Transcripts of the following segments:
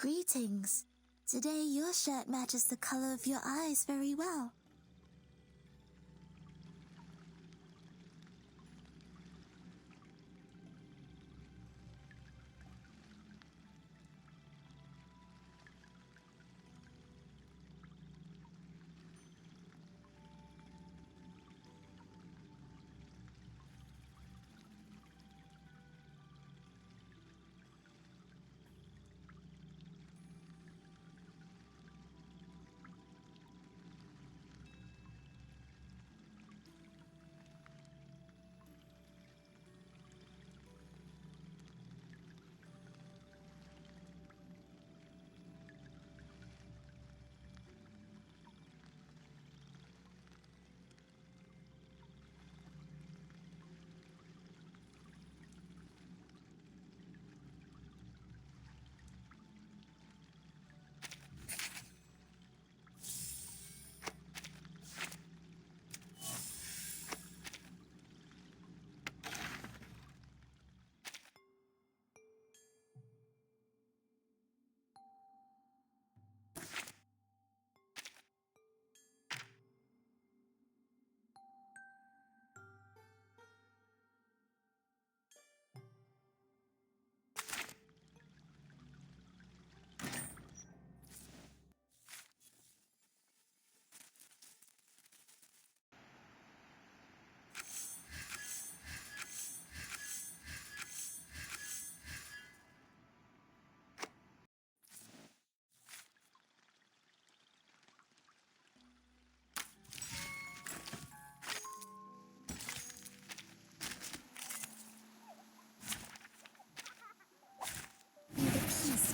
Greetings. Today your shirt matches the color of your eyes very well.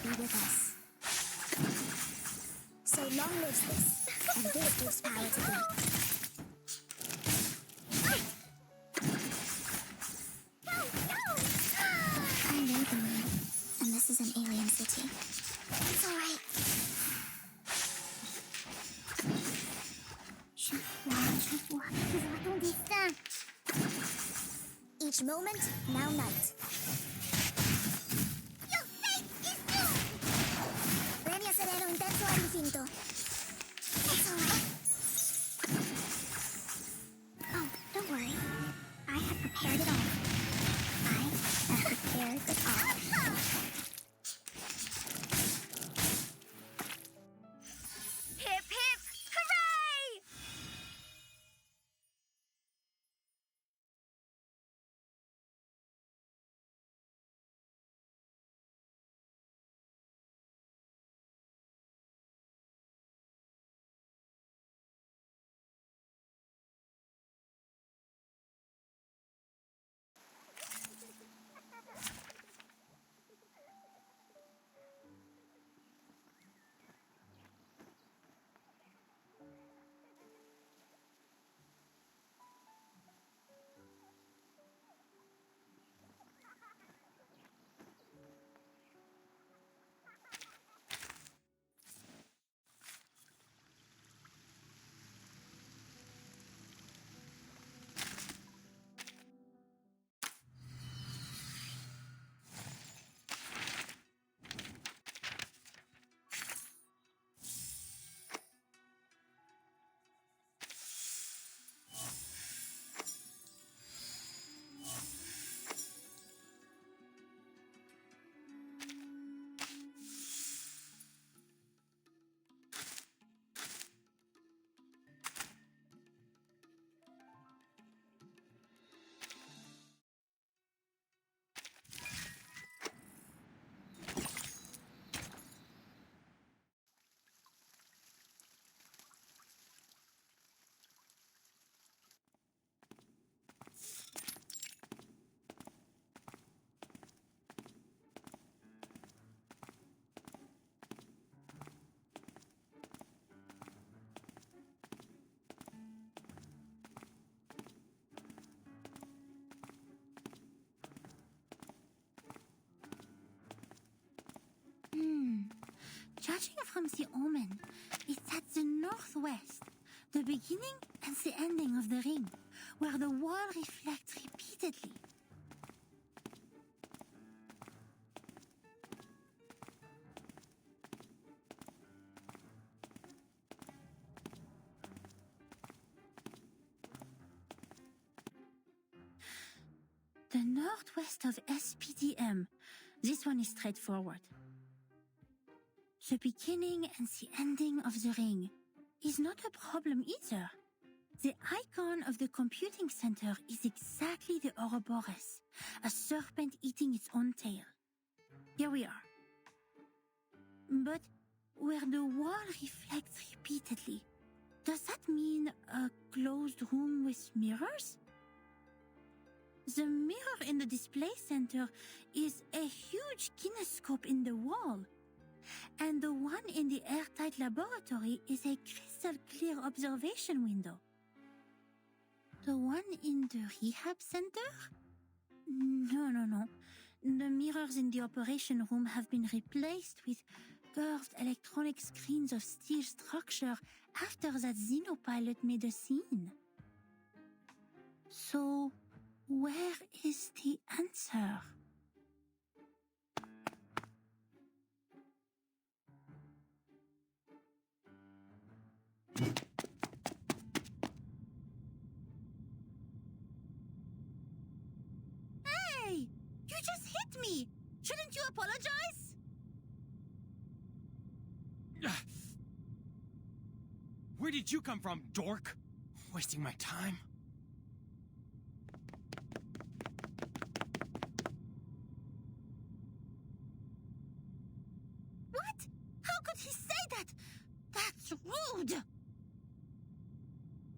Be with us. So long lives this, and this gives power to thee. I know the moon, and this is an alien city. It's alright. Each moment, now night. Sereno intenso al infinito. It's alright. Oh, don't worry. I have prepared it all. I have prepared it all. Hip hip! Hooray! Judging from the omen, it's at the northwest, the beginning and the ending of the ring, where the wall reflects repeatedly. The northwest of SPDM. This one is straightforward. The beginning and the ending of the ring is not a problem either. The icon of the computing center is exactly the Ouroboros, a serpent eating its own tail. Here we are. But where the wall reflects repeatedly, does that mean a closed room with mirrors? The mirror in the display center is a huge kinescope in the wall, and the one in the airtight laboratory is a crystal clear observation window. The one in the rehab center? No. The mirrors in the operation room have been replaced with curved electronic screens of steel structure after that xenopilot made a scene. So, where is the answer? Hey! You just hit me! Shouldn't you apologize? Where did you come from, dork? Wasting my time? What? How could he say that? That's rude!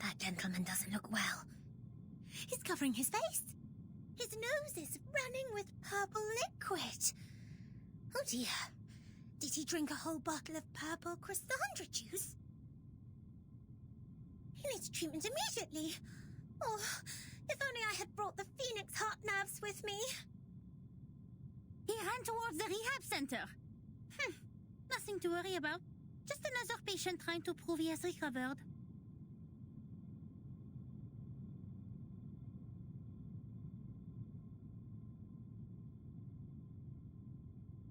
That gentleman doesn't look well. He's covering his face. His nose is running with purple liquid. Oh dear. Did he drink a whole bottle of purple Chrysandra juice? He needs treatment immediately. Oh, if only I had brought the Phoenix heart nerves with me. He ran towards the rehab center. Nothing to worry about. Just another patient trying to prove he has recovered.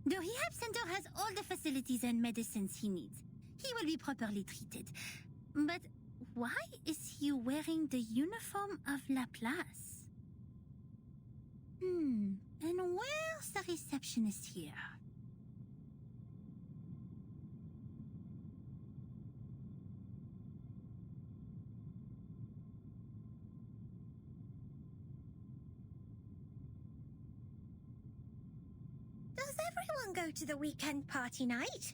The rehab center has all the facilities and medicines he needs. He will be properly treated. But why is he wearing the uniform of Laplace? And where's the receptionist here? Does everyone go to the weekend party night?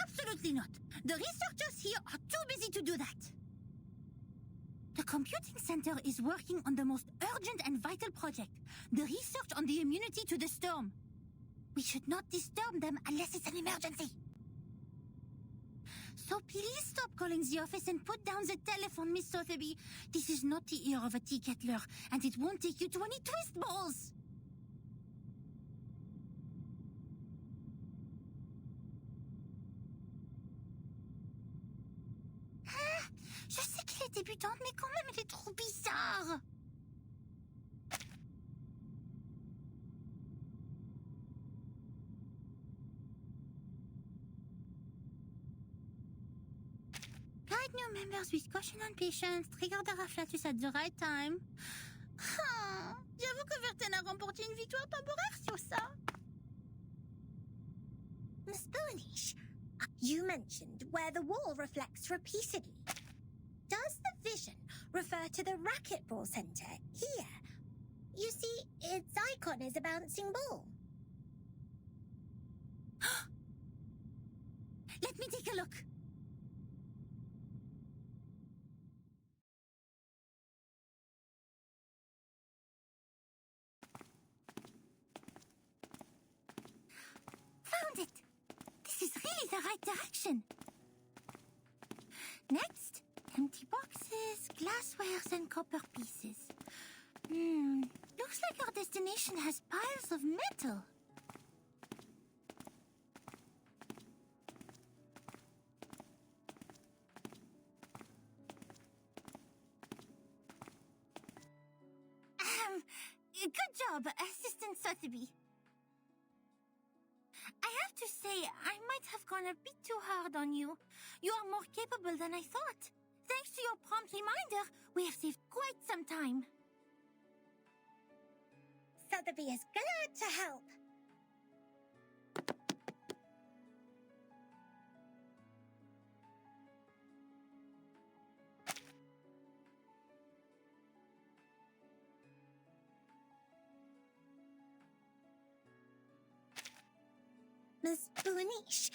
Absolutely not. The researchers here are too busy to do that. The computing center is working on the most urgent and vital project, the research on the immunity to the storm. We should not disturb them unless it's an emergency. So please stop calling the office and put down the telephone, Miss Sotheby. This is not the ear of a tea kettler, and it won't take you to any twist balls. Je sais qu'il est débutante, mais quand même, elle est trop bizarre. Guide new members with caution and patience. Trigger the Raflatus at the right time. J'avoue que Verten a remporté une victoire temporaire sur ça. Miss Bullish, you mentioned where the wall reflects repeatedly. Does the vision refer to the racquetball center here? You see, its icon is a bouncing ball. Let me take a look. Found it! This is really the right direction. Next, empty boxes, glasswares, and copper pieces. Looks like our destination has piles of metal. Good job, Assistant Sotheby. I have to say, say I might have gone a bit too hard on you. You are more capable than I thought. Thanks to your prompt reminder, we have saved quite some time. Sotheby is glad to help. Miss Boonish,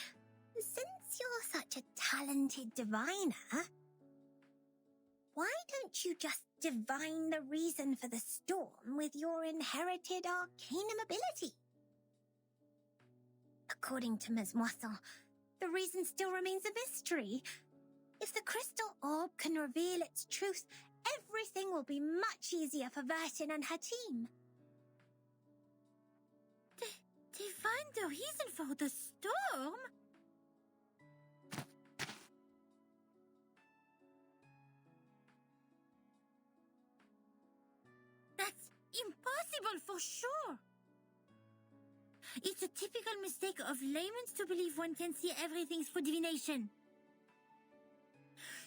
since you're such a talented diviner, why don't you just divine the reason for the storm with your inherited arcanum ability? According to Ms. Moisson, the reason still remains a mystery. If the crystal orb can reveal its truth, everything will be much easier for Vertin and her team. Divine the reason for the storm? That's impossible for sure. It's a typical mistake of laymen to believe one can see everything through divination.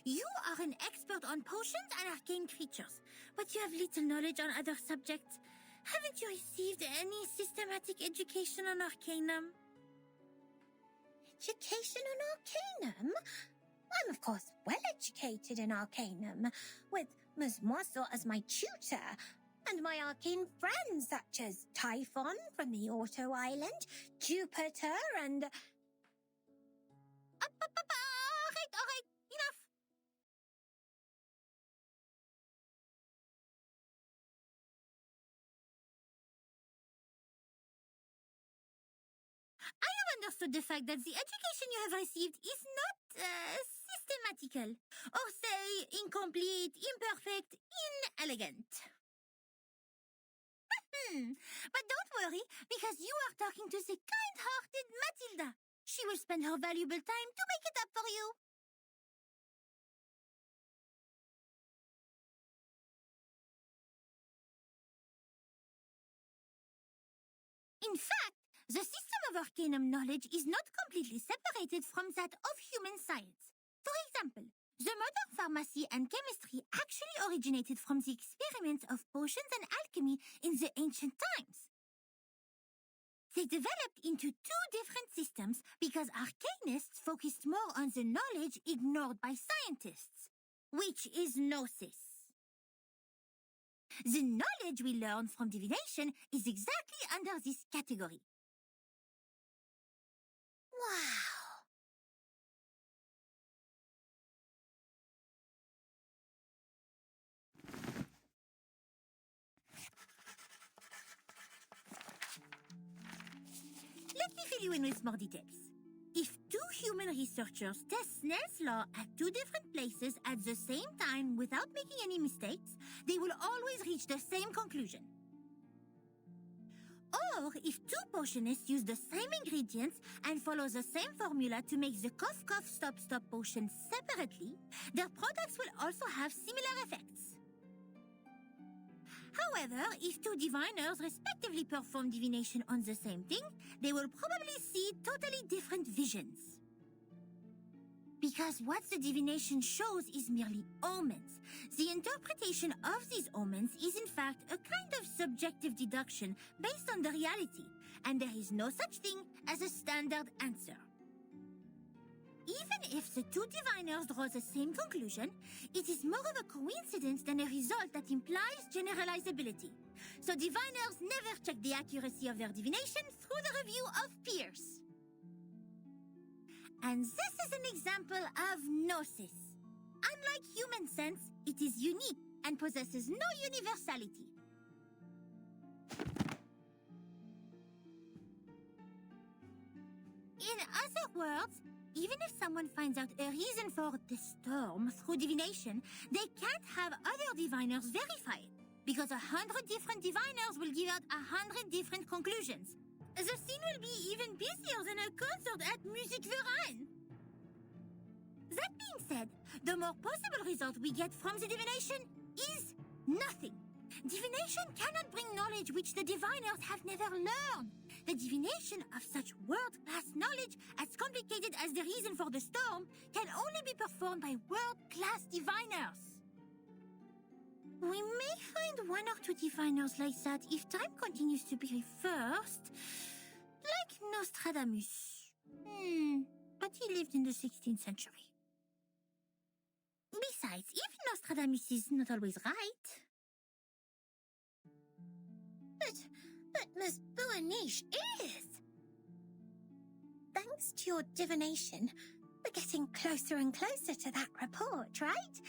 You are an expert on potions and arcane creatures, but you have little knowledge on other subjects. Haven't you received any systematic education on arcanum? Education on arcanum? I'm of course well educated in arcanum, with Ms. Moisson as my tutor, and my arcane friends such as Typhon from the Auto Island, Jupiter, and... All right, enough. I have understood the fact that the education you have received is not systematical, or say incomplete, imperfect, inelegant. But don't worry, because you are talking to the kind-hearted Matilda. She will spend her valuable time to make it up for you. In fact, the system of arcanum knowledge is not completely separated from that of human science. For example, the modern pharmacy and chemistry actually originated from the experiments of potions and alchemy in the ancient times. They developed into two different systems because arcanists focused more on the knowledge ignored by scientists, which is gnosis. The knowledge we learn from divination is exactly under this category. Wow! Let me fill you in with more details. If two human researchers test Snell's law at two different places at the same time without making any mistakes, they will always reach the same conclusion. Or if two potionists use the same ingredients and follow the same formula to make the cough cough stop stop potion separately, their products will also have similar effects. However, if two diviners respectively perform divination on the same thing, they will probably see totally different visions. Because what the divination shows is merely omens. The interpretation of these omens is in fact a kind of subjective deduction based on the reality, and there is no such thing as a standard answer. Even if the two diviners draw the same conclusion, it is more of a coincidence than a result that implies generalizability. So diviners never check the accuracy of their divination through the review of peers. And this is an example of gnosis. Unlike human sense, it is unique and possesses no universality. In other words, even if someone finds out a reason for the storm through divination, they can't have other diviners verify it, because 100 different diviners will give out 100 different conclusions. The scene will be even busier than a concert at Music Verein. That being said, the more possible result we get from the divination is nothing. Divination cannot bring knowledge which the diviners have never learned. the divination of such world-class knowledge as complicated as the reason for the storm can only be performed by world-class diviners. We may find one or two diviners like that if time continues to be reversed, like Nostradamus. But he lived in the 16th century. Besides, even Nostradamus is not always right. But Miss Buaniche is! Thanks to your divination, we're getting closer and closer to that report, right?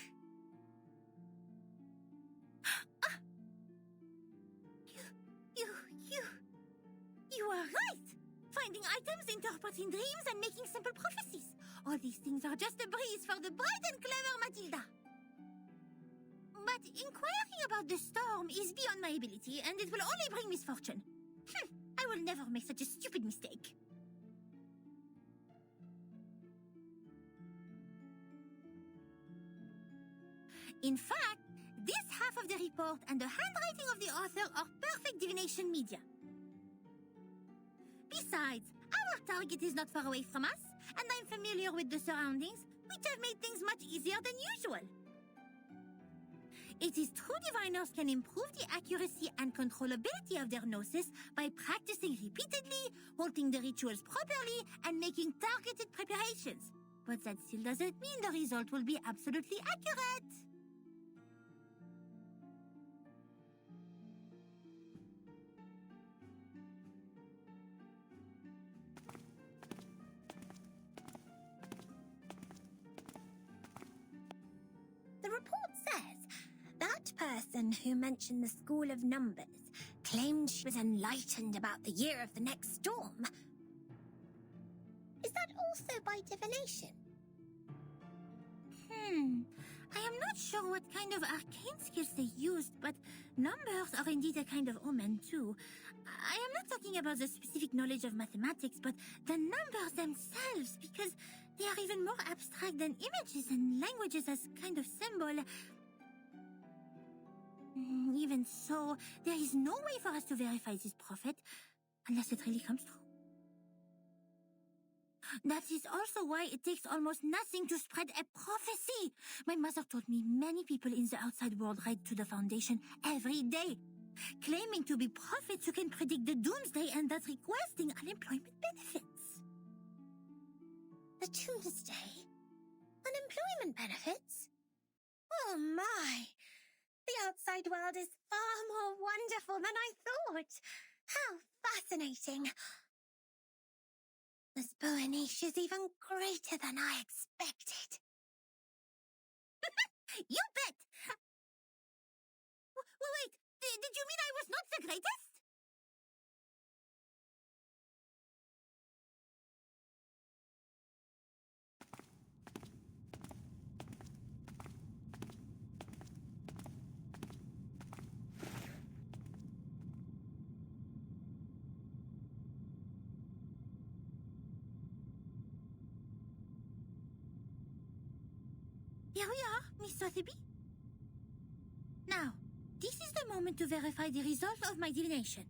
You are right! Finding items, interpreting dreams, and making simple prophecies. All these things are just a breeze for the bright and clever Matilda. But inquiring about the storm is beyond my ability, and it will only bring misfortune. I will never make such a stupid mistake. In fact, this half of the report and the handwriting of the author are perfect divination media. Besides, our target is not far away from us, and I'm familiar with the surroundings, which have made things much easier than usual. It is true diviners can improve the accuracy and controllability of their gnosis by practicing repeatedly, holding the rituals properly, and making targeted preparations. But that still doesn't mean the result will be absolutely accurate. The report says that person who mentioned the School of Numbers claimed she was enlightened about the year of the next storm. Is that also by divination? I am not sure what kind of arcane skills they used, but numbers are indeed a kind of omen too. I am not talking about the specific knowledge of mathematics, but the numbers themselves, because they are even more abstract than images and languages as kind of symbol. Even so, there is no way for us to verify this prophet, unless it really comes true. That is also why it takes almost nothing to spread a prophecy. My mother told me many people in the outside world write to the Foundation every day, claiming to be prophets who can predict the doomsday and thus requesting unemployment benefits. The doomsday? Unemployment benefits? Oh my! The outside world is far more wonderful than I thought. How fascinating! Miss Buaniche is even greater than I expected. You bet! Wait, did you mean I was not the greatest? Here we are, Miss Sotheby. Now, this is the moment to verify the result of my divination.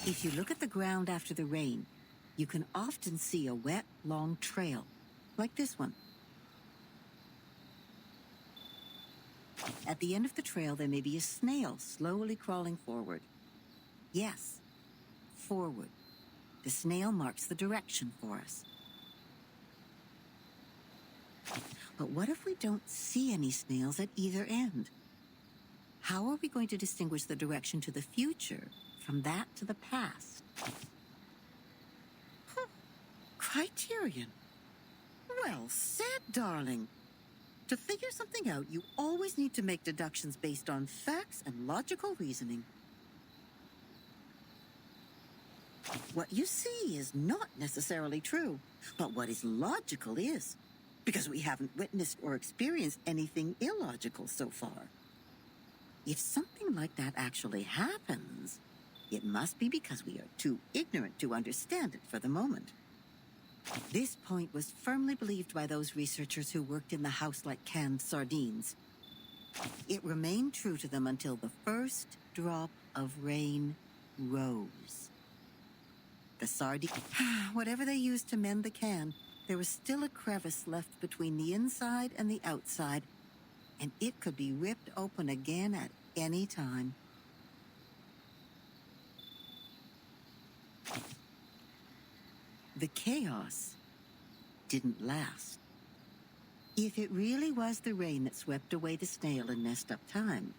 If you look at the ground after the rain, you can often see a wet, long trail, like this one. At the end of the trail, there may be a snail slowly crawling forward. Yes, forward. The snail marks the direction for us. But what if we don't see any snails at either end? How are we going to distinguish the direction to the future from that to the past? Criterion. Well said, darling. To figure something out, you always need to make deductions based on facts and logical reasoning. What you see is not necessarily true, but what is logical is, because we haven't witnessed or experienced anything illogical so far. If something like that actually happens, it must be because we are too ignorant to understand it for the moment. This point was firmly believed by those researchers who worked in the house like canned sardines. It remained true to them until the first drop of rain rose. The sardine, whatever they used to mend the can, there was still a crevice left between the inside and the outside, and it could be ripped open again at any time. The chaos didn't last. If it really was the rain that swept away the snail and messed up time,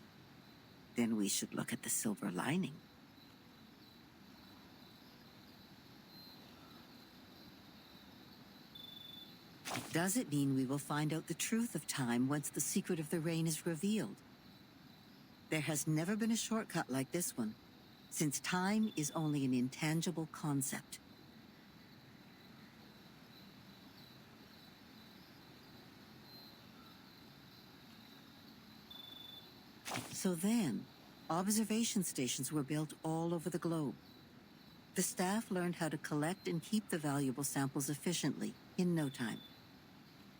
then we should look at the silver lining. Does it mean we will find out the truth of time once the secret of the rain is revealed? There has never been a shortcut like this one, since time is only an intangible concept. So then, observation stations were built all over the globe. The staff learned how to collect and keep the valuable samples efficiently in no time.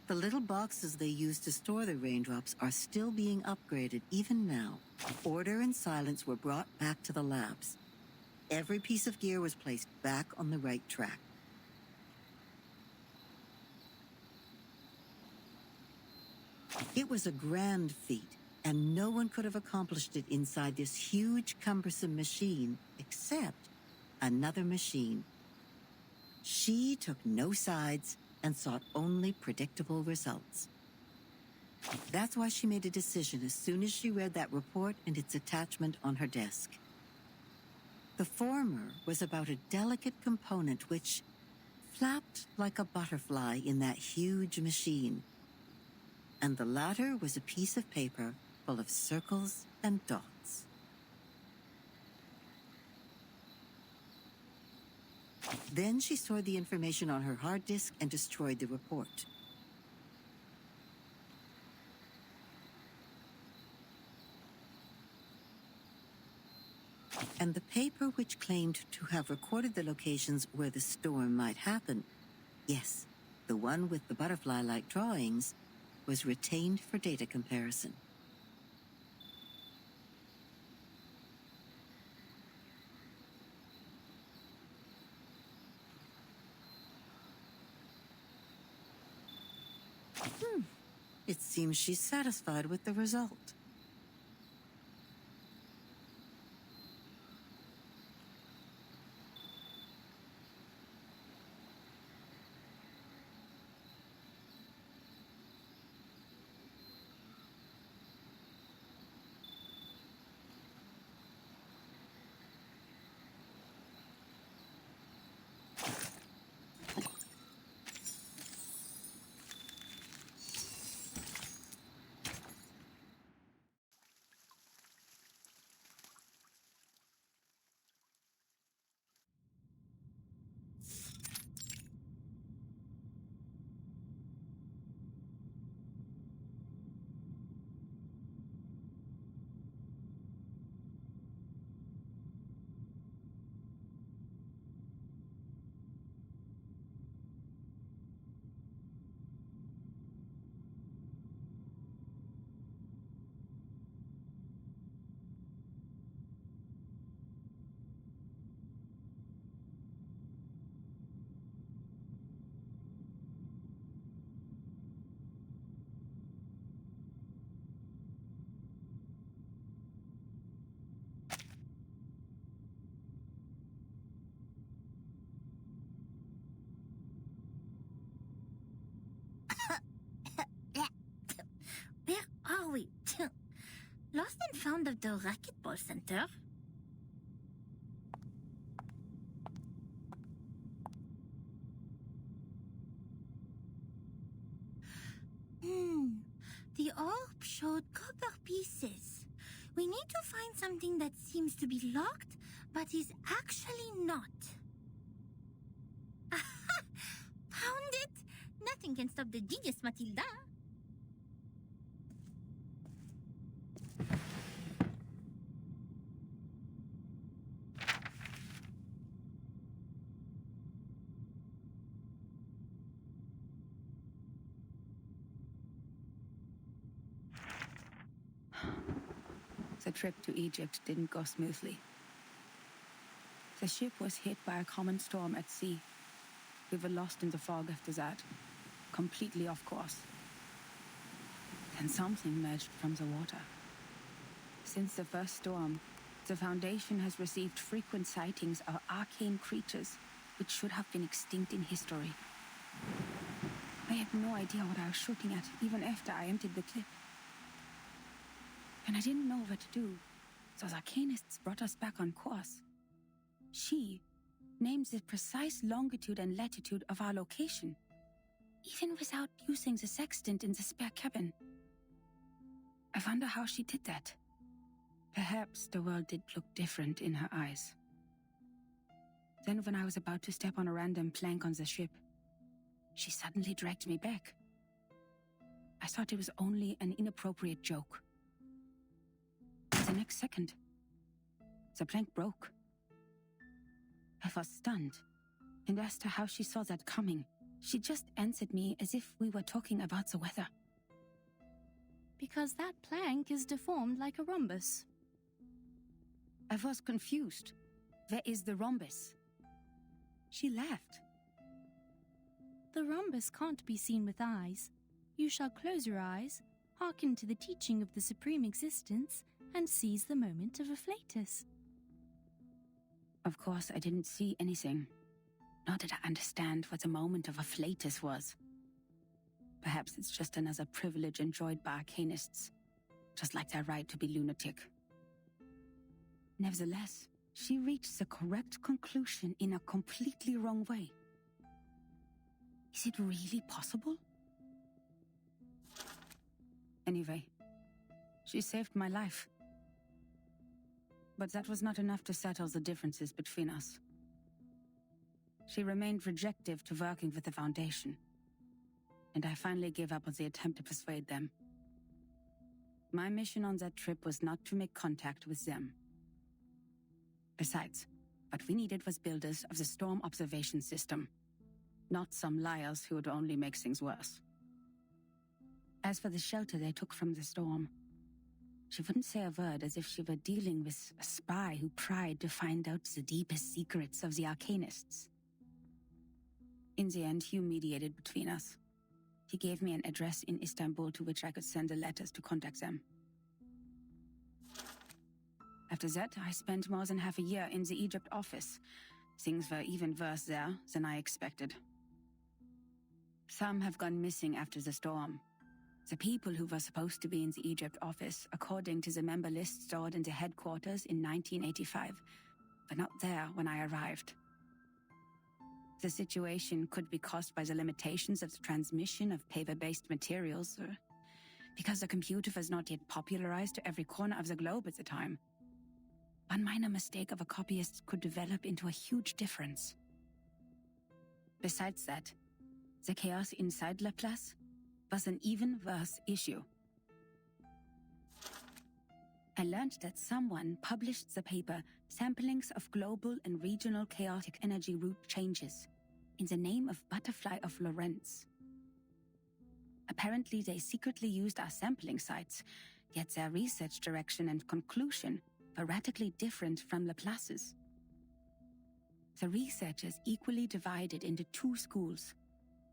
The little boxes they used to store the raindrops are still being upgraded even now. Order and silence were brought back to the labs. Every piece of gear was placed back on the right track. It was a grand feat, and no one could have accomplished it inside this huge, cumbersome machine except another machine. She took no sides and sought only predictable results. That's why she made a decision as soon as she read that report and its attachment on her desk. The former was about a delicate component which flapped like a butterfly in that huge machine. And the latter was a piece of paper full of circles and dots. Then she stored the information on her hard disk and destroyed the report. And the paper which claimed to have recorded the locations where the storm might happen, yes, the one with the butterfly-like drawings, was retained for data comparison. It seems she's satisfied with the result. lost and found of the racquetball center. The orb showed copper pieces. We need to find something that seems to be locked, but is actually not. Aha! Found it! Nothing can stop the genius, Matilda. The trip to Egypt didn't go smoothly. The ship was hit by a common storm at sea. We were lost in the fog after that, completely off course. Then something emerged from the water. Since the first storm, the Foundation has received frequent sightings of arcane creatures which should have been extinct in history. I had no idea what I was shooting at, even after I emptied the clip. And I didn't know what to do, so the arcanists brought us back on course. She named the precise longitude and latitude of our location, even without using the sextant in the spare cabin. I wonder how she did that. Perhaps the world did look different in her eyes. Then when I was about to step on a random plank on the ship, she suddenly dragged me back. I thought it was only an inappropriate joke. The next second, the plank broke. I was stunned, and as to how she saw that coming, she just answered me as if we were talking about the weather. Because that plank is deformed like a rhombus. I was confused. Where is the rhombus? She laughed. The rhombus can't be seen with eyes. You shall close your eyes, hearken to the teaching of the Supreme Existence, and seize the moment of afflatus. Of course, I didn't see anything. Nor did I understand what the moment of afflatus was. Perhaps it's just another privilege enjoyed by arcanists, just like their right to be lunatic. Nevertheless, she reached the correct conclusion in a completely wrong way. Is it really possible? Anyway, she saved my life. But that was not enough to settle the differences between us. She remained rejective to working with the Foundation, and I finally gave up on the attempt to persuade them. My mission on that trip was not to make contact with them. Besides, what we needed was builders of the storm observation system, not some liars who would only make things worse. As for the shelter they took from the storm, she wouldn't say a word, as if she were dealing with a spy who pried to find out the deepest secrets of the arcanists. In the end, Hugh mediated between us. He gave me an address in Istanbul to which I could send the letters to contact them. After that, I spent more than half a year in the Egypt office. Things were even worse there than I expected. Some have gone missing after the storm. The people who were supposed to be in the Egypt office, according to the member list stored in the headquarters in 1985, were not there when I arrived. The situation could be caused by the limitations of the transmission of paper-based materials, or because the computer was not yet popularized to every corner of the globe at the time. One minor mistake of a copyist could develop into a huge difference. Besides that, the chaos inside Laplace was an even worse issue. I learned that someone published the paper Samplings of Global and Regional Chaotic Energy Route Changes in the name of Butterfly of Lorentz. Apparently they secretly used our sampling sites, yet their research direction and conclusion were radically different from Laplace's. The researchers equally divided into two schools.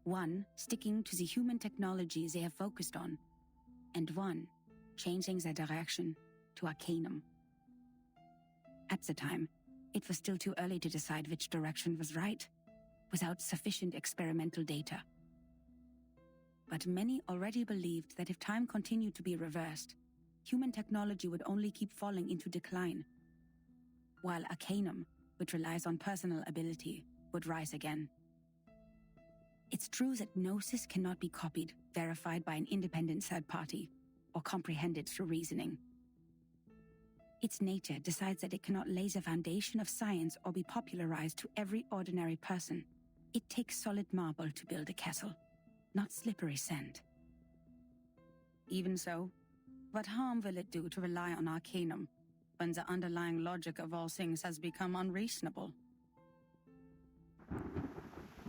One sticking to the human technology they have focused on, and one changing their direction to Arcanum. At the time, it was still too early to decide which direction was right, without sufficient experimental data. But many already believed that if time continued to be reversed, human technology would only keep falling into decline, while Arcanum, which relies on personal ability, would rise again. It's true that Gnosis cannot be copied, verified by an independent third party, or comprehended through reasoning. Its nature decides that it cannot lay the foundation of science or be popularized to every ordinary person. It takes solid marble to build a castle, not slippery sand. Even so, what harm will it do to rely on Arcanum when the underlying logic of all things has become unreasonable?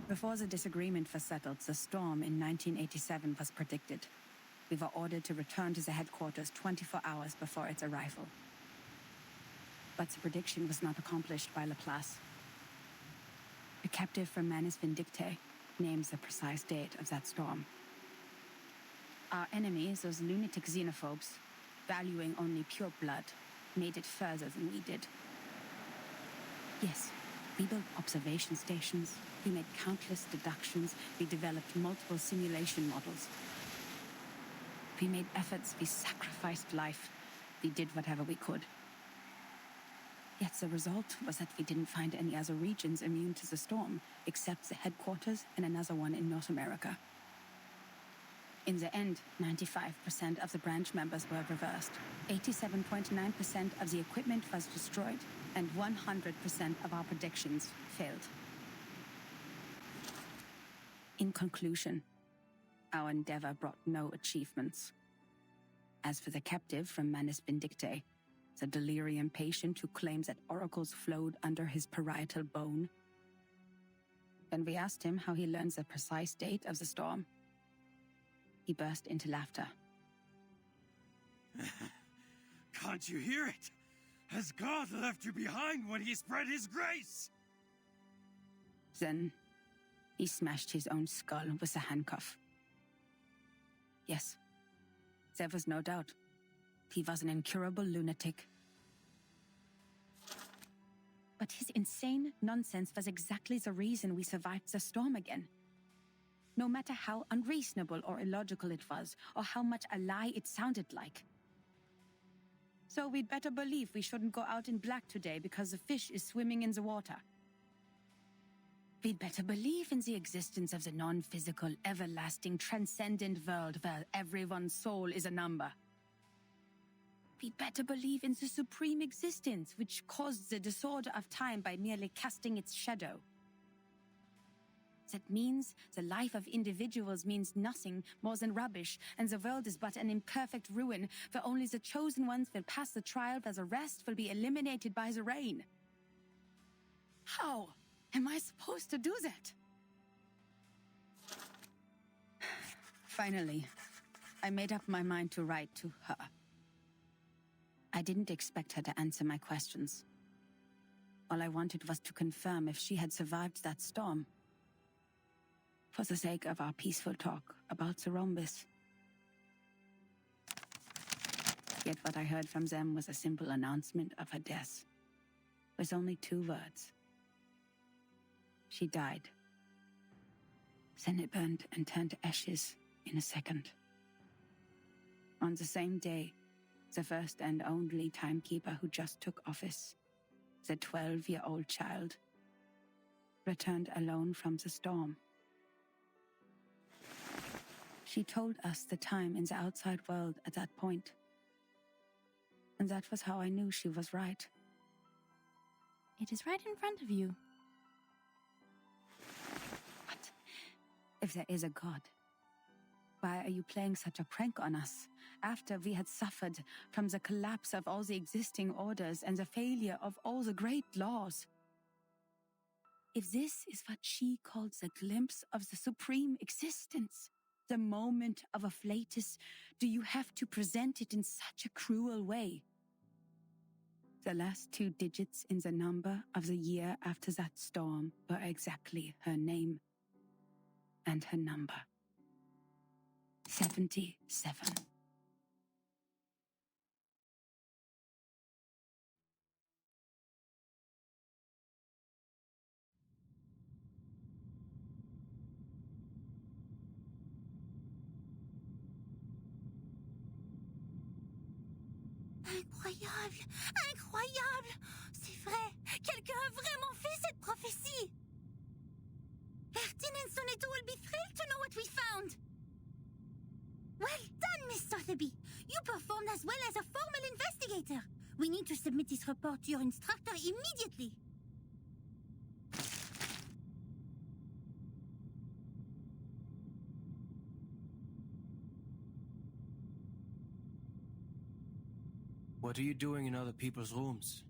Before the disagreement was settled, the storm in 1987 was predicted. We were ordered to return to the headquarters 24 hours before its arrival. But the prediction was not accomplished by Laplace. A captive from Manus Vindictae names the precise date of that storm. Our enemies, those lunatic xenophobes, valuing only pure blood, made it further than we did. Yes, we built observation stations, we made countless deductions, we developed multiple simulation models. We made efforts, we sacrificed life, we did whatever we could. Yet the result was that we didn't find any other regions immune to the storm, except the headquarters and another one in North America. In the end, 95% of the branch members were reversed, 87.9% of the equipment was destroyed, and 100% of our predictions failed. In conclusion, our endeavor brought no achievements. As for the captive from Manus Vindictae, the delirium patient who claims that oracles flowed under his parietal bone, when we asked him how he learns the precise date of the storm, he burst into laughter. Can't you hear it? Has God left you behind when he spread his grace? Then he smashed his own skull with a handcuff. Yes, there was no doubt. He was an incurable lunatic. But his insane nonsense was exactly the reason we survived the storm again. No matter how unreasonable or illogical it was, or how much a lie it sounded like. So we'd better believe we shouldn't go out in black today because the fish is swimming in the water. We'd better believe in the existence of the non-physical, everlasting, transcendent world where everyone's soul is a number. We'd better believe in the supreme existence which caused the disorder of time by merely casting its shadow. That means the life of individuals means nothing more than rubbish, and the world is but an imperfect ruin, where only the chosen ones will pass the trial, where the rest will be eliminated by the rain. How am I supposed to do that? Finally, I made up my mind to write to her. I didn't expect her to answer my questions. All I wanted was to confirm if she had survived that storm. For the sake of our peaceful talk about the rhombus. Yet what I heard from them was a simple announcement of her death, with only 2 words. She died. Then it burned and turned to ashes in a second. On the same day, the first and only timekeeper who just took office, the 12-year-old child, returned alone from the storm. She told us the time in the outside world at that point. And that was how I knew she was right. It is right in front of you. But if there is a God, why are you playing such a prank on us after we had suffered from the collapse of all the existing orders and the failure of all the great laws? If this is what she calls a glimpse of the supreme existence, the moment of afflatus, do you have to present it in such a cruel way? The last 2 digits in the number of the year after that storm were exactly her name and her number. 77. Incroyable! Incroyable! C'est vrai! Quelqu'un a vraiment fait cette prophétie! Ertin and Soneto will be thrilled to know what we found! Well done, Miss Sotheby! You performed as well as a formal investigator! We need to submit this report to your instructor immediately! What are you doing in other people's rooms?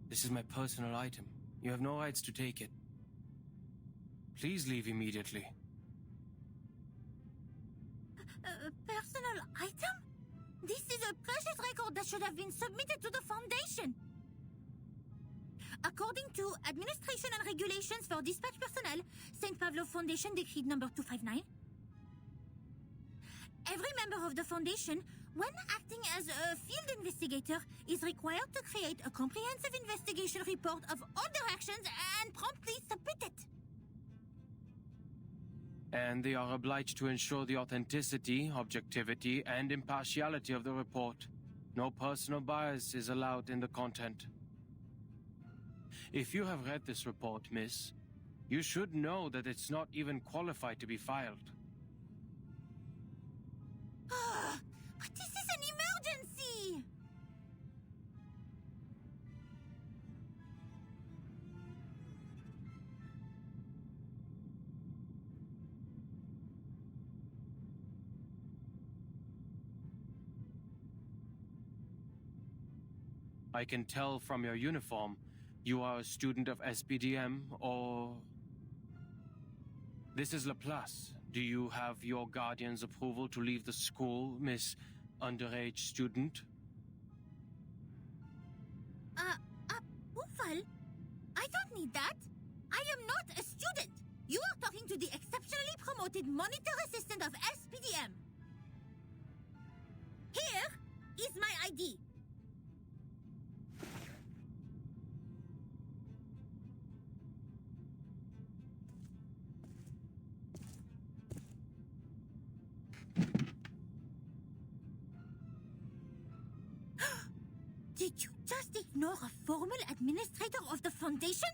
This is my personal item. You have no rights to take it. Please leave immediately. A personal item? This is a precious record that should have been submitted to the Foundation. According to Administration and Regulations for Dispatch Personnel, St. Pavlov Foundation Decree number 259, every member of the Foundation, when acting as a field investigator, is required to create a comprehensive investigation report of all their actions and promptly submit it. And they are obliged to ensure the authenticity, objectivity, and impartiality of the report. No personal bias is allowed in the content. If you have read this report, miss, you should know that it's not even qualified to be filed. But this is an emergency! I can tell from your uniform, you are a student of SPDM, or... This is Laplace. Do you have your guardian's approval to leave the school, Miss Underage Student? Approval? I don't need that. I am not a student. You are talking to the exceptionally promoted monitor assistant of SPDM. Here is my ID. Did you just ignore a formal administrator of the Foundation?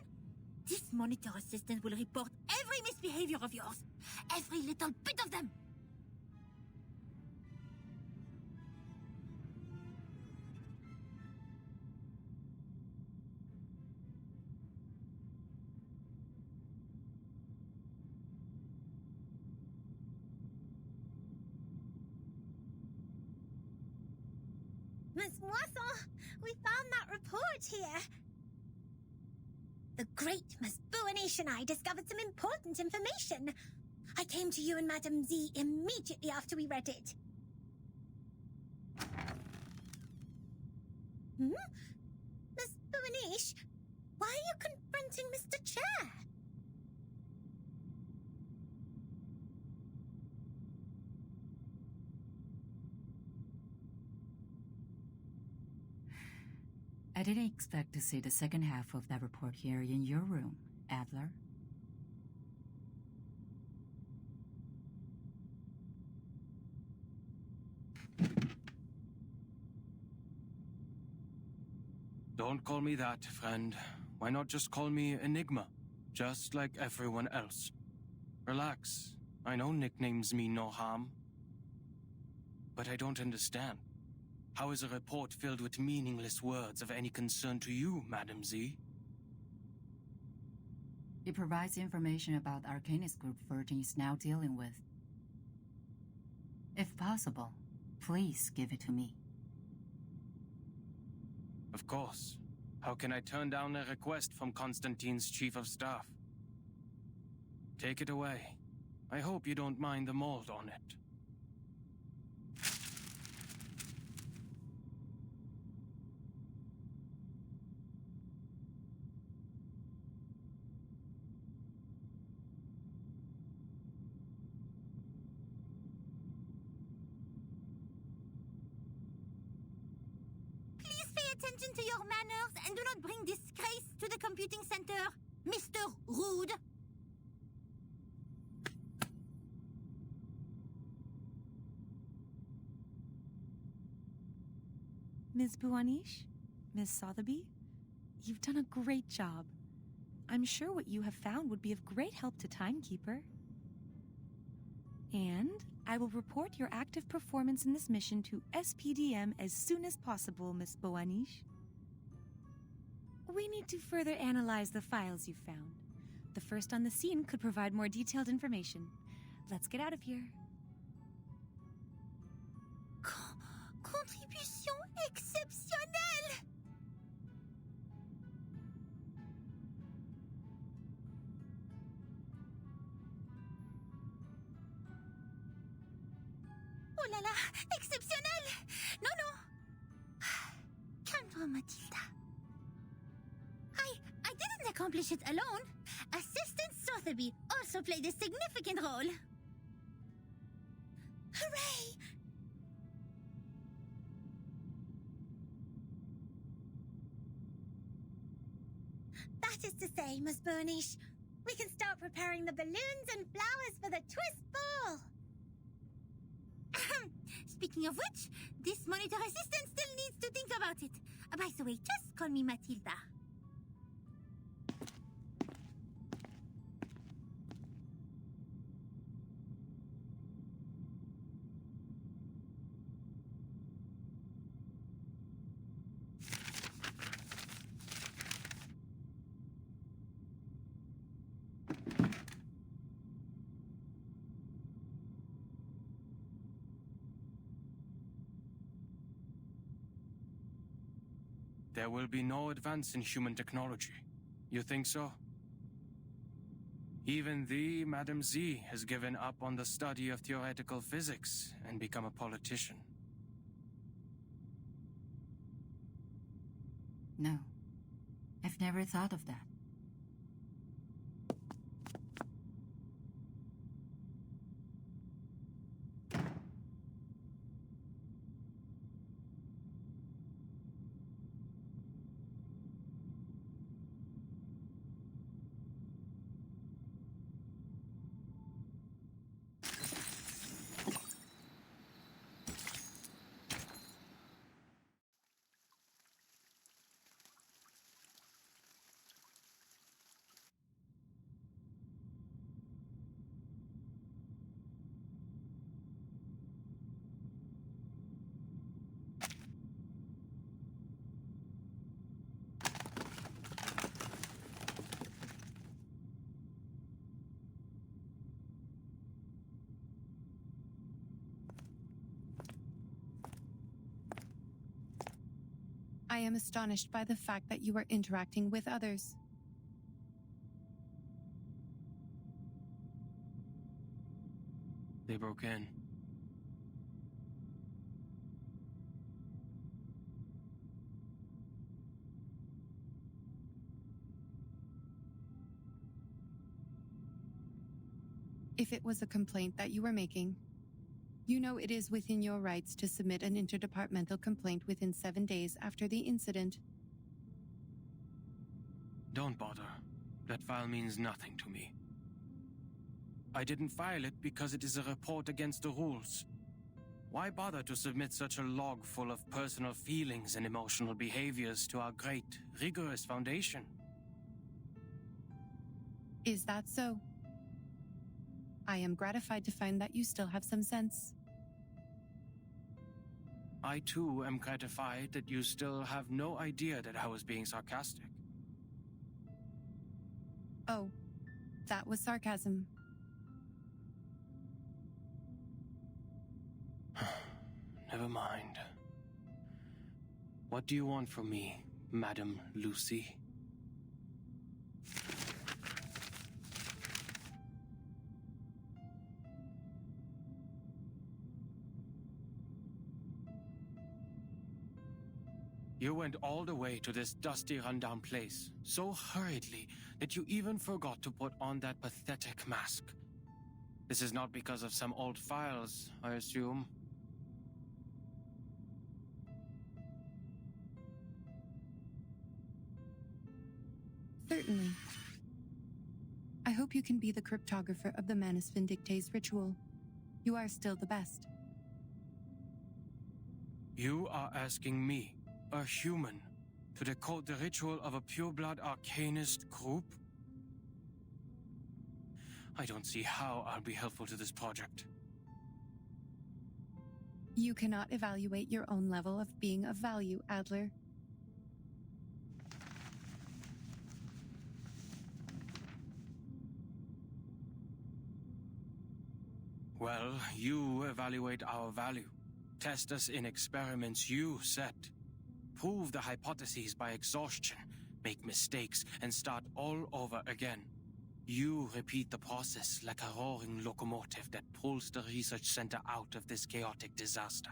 This monitor assistant will report every misbehavior of yours. Every little bit of them. Miss Moisson, we found that report here. The great Miss Buanish and I discovered some important information. I came to you and Madame Z immediately after we read it. Miss Buanish, why are you confronting Mr. Chair? I didn't expect to see the second half of that report here in your room, Adler. Don't call me that, friend. Why not just call me Enigma? Just like everyone else. Relax. I know nicknames mean no harm. But I don't understand. How is a report filled with meaningless words of any concern to you, Madam Z? It provides information about the Arcanist group Virgin is now dealing with. If possible, please give it to me. Of course. How can I turn down a request from Constantine's chief of staff? Take it away. I hope you don't mind the mold on it. Attention to your manners and do not bring disgrace to the computing center, Mr. Rude. Ms. Buanish? Ms. Sotheby? You've done a great job. I'm sure what you have found would be of great help to Timekeeper. And I will report your active performance in this mission to SPDM as soon as possible, Ms. Buanish. We need to further analyze the files you found. The first on the scene could provide more detailed information. Let's get out of here. Contribution exceptionnelle! Oh là là, exceptionnel! Non, non. Calme-toi, Mathilda. I didn't accomplish it alone. Assistant Sotheby also played a significant role. Hooray! That is to say, Miss Burnish, we can start preparing the balloons and flowers for the twist ball. Speaking of which, this monitor assistant still needs to think about it. By the way, just call me Mathilda. There will be no advance in human technology. You think so? Even thee, Madam Z, has given up on the study of theoretical physics and become a politician. No, I've never thought of that. I am astonished by the fact that you are interacting with others. They broke in. If it was a complaint that you were making, you know it is within your rights to submit an interdepartmental complaint within 7 days after the incident. Don't bother. That file means nothing to me. I didn't file it because it is a report against the rules. Why bother to submit such a log full of personal feelings and emotional behaviors to our great, rigorous foundation? Is that so? I am gratified to find that you still have some sense. I too am gratified that you still have no idea that I was being sarcastic. Oh, that was sarcasm. Never mind. What do you want from me, Madam Lucy? You went all the way to this dusty, rundown place, so hurriedly that you even forgot to put on that pathetic mask. This is not because of some old files, I assume. Certainly. I hope you can be the cryptographer of the Manus Vindictae's ritual. You are still the best. You are asking me a human, to decode the ritual of a pureblood arcanist group? I don't see how I'll be helpful to this project. You cannot evaluate your own level of being of value, Adler. Well, you evaluate our value. Test us in experiments you set. Prove the hypotheses by exhaustion. Make mistakes and start all over again. You repeat the process like a roaring locomotive that pulls the research center out of this chaotic disaster.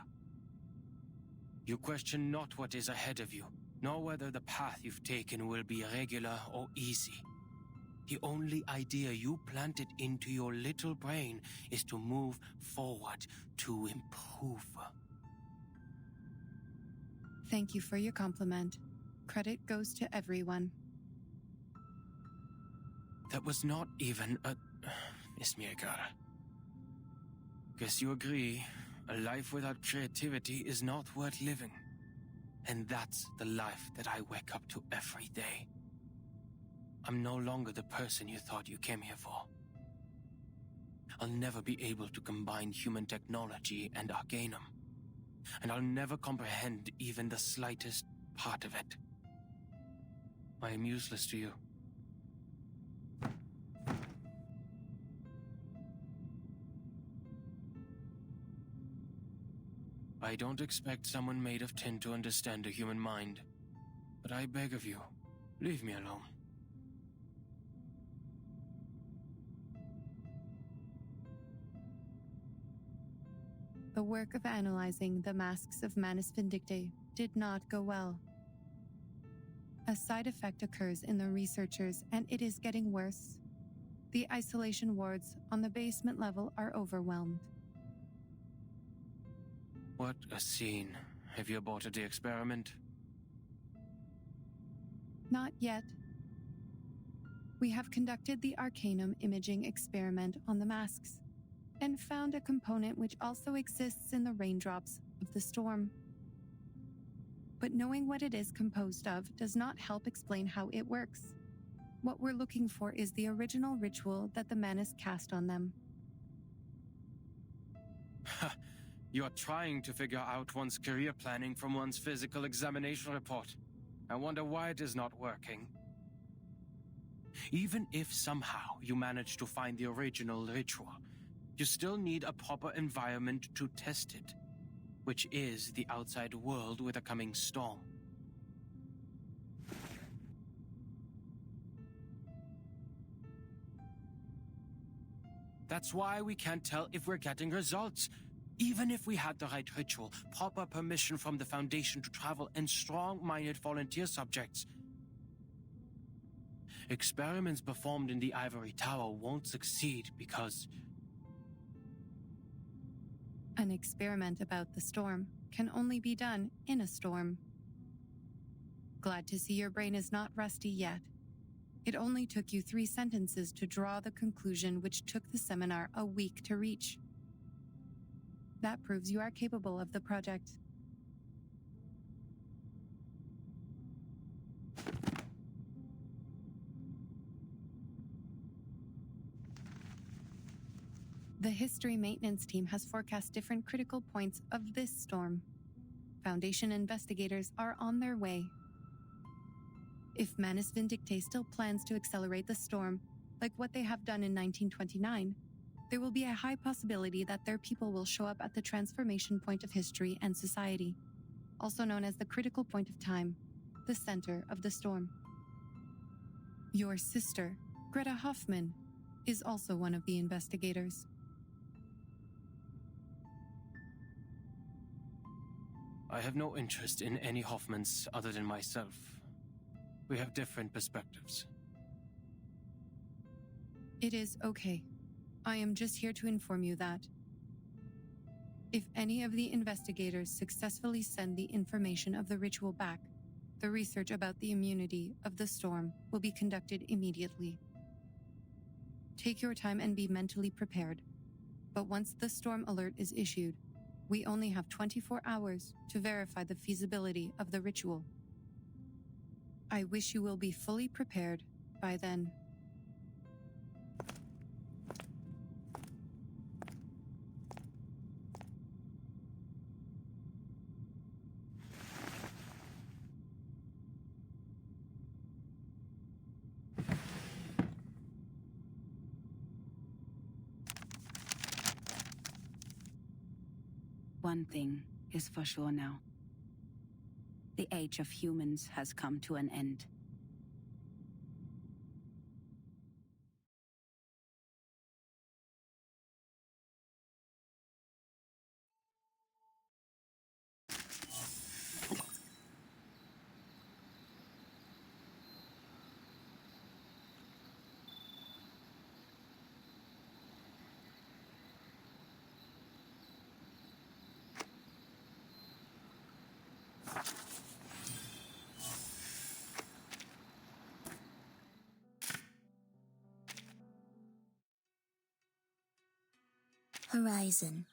You question not what is ahead of you, nor whether the path you've taken will be regular or easy. The only idea you planted into your little brain is to move forward, to improve. Thank you for your compliment. Credit goes to everyone. That was not even a... Miss Mirgal. Guess you agree, a life without creativity is not worth living. And that's the life that I wake up to every day. I'm no longer the person you thought you came here for. I'll never be able to combine human technology and Arcanum. And I'll never comprehend even the slightest part of it. I am useless to you. I don't expect someone made of tin to understand a human mind. But I beg of you, leave me alone. The work of analyzing the masks of Manus Vindicte did not go well. A side effect occurs in the researchers, and it is getting worse. The isolation wards on the basement level are overwhelmed. What a scene. Have you aborted the experiment? Not yet. We have conducted the Arcanum imaging experiment on the masks, and found a component which also exists in the raindrops of the storm. But knowing what it is composed of does not help explain how it works. What we're looking for is the original ritual that the Manus cast on them. You're trying to figure out one's career planning from one's physical examination report. I wonder why it is not working. Even if somehow you manage to find the original ritual, you still need a proper environment to test it, which is the outside world with a coming storm. That's why we can't tell if we're getting results. Even if we had the right ritual, proper permission from the Foundation to travel, and strong-minded volunteer subjects, experiments performed in the Ivory Tower won't succeed because... An experiment about the storm can only be done in a storm. Glad to see your brain is not rusty yet. It only took you 3 sentences to draw the conclusion which took the seminar a week to reach. That proves you are capable of the project. The history maintenance team has forecast different critical points of this storm. Foundation investigators are on their way. If Manus Vindicte still plans to accelerate the storm, like what they have done in 1929, there will be a high possibility that their people will show up at the transformation point of history and society, also known as the critical point of time, the center of the storm. Your sister, Greta Hoffman, is also one of the investigators. I have no interest in any Hoffmans other than myself. We have different perspectives. It is okay. I am just here to inform you that if any of the investigators successfully send the information of the ritual back, the research about the immunity of the storm will be conducted immediately. Take your time and be mentally prepared, but once the storm alert is issued, We only have 24 hours to verify the feasibility of the ritual. I wish you will be fully prepared by then. One thing is for sure now. The age of humans has come to an end. Horizon,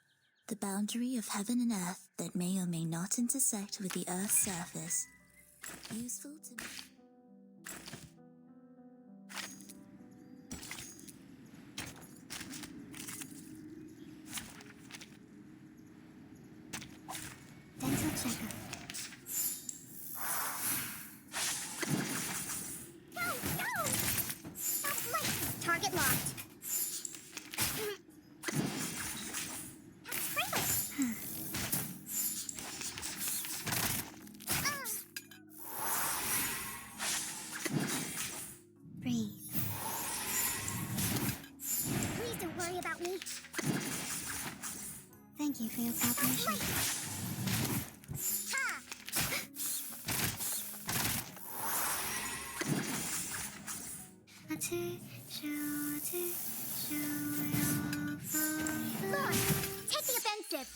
the boundary of heaven and earth that may or may not intersect with the Earth's surface. Useful to... Dental checkup. Go! That's light! Target locked. Breathe. Please don't worry about me. Thank you for your cooperation. Ha! Lord, take the offensive.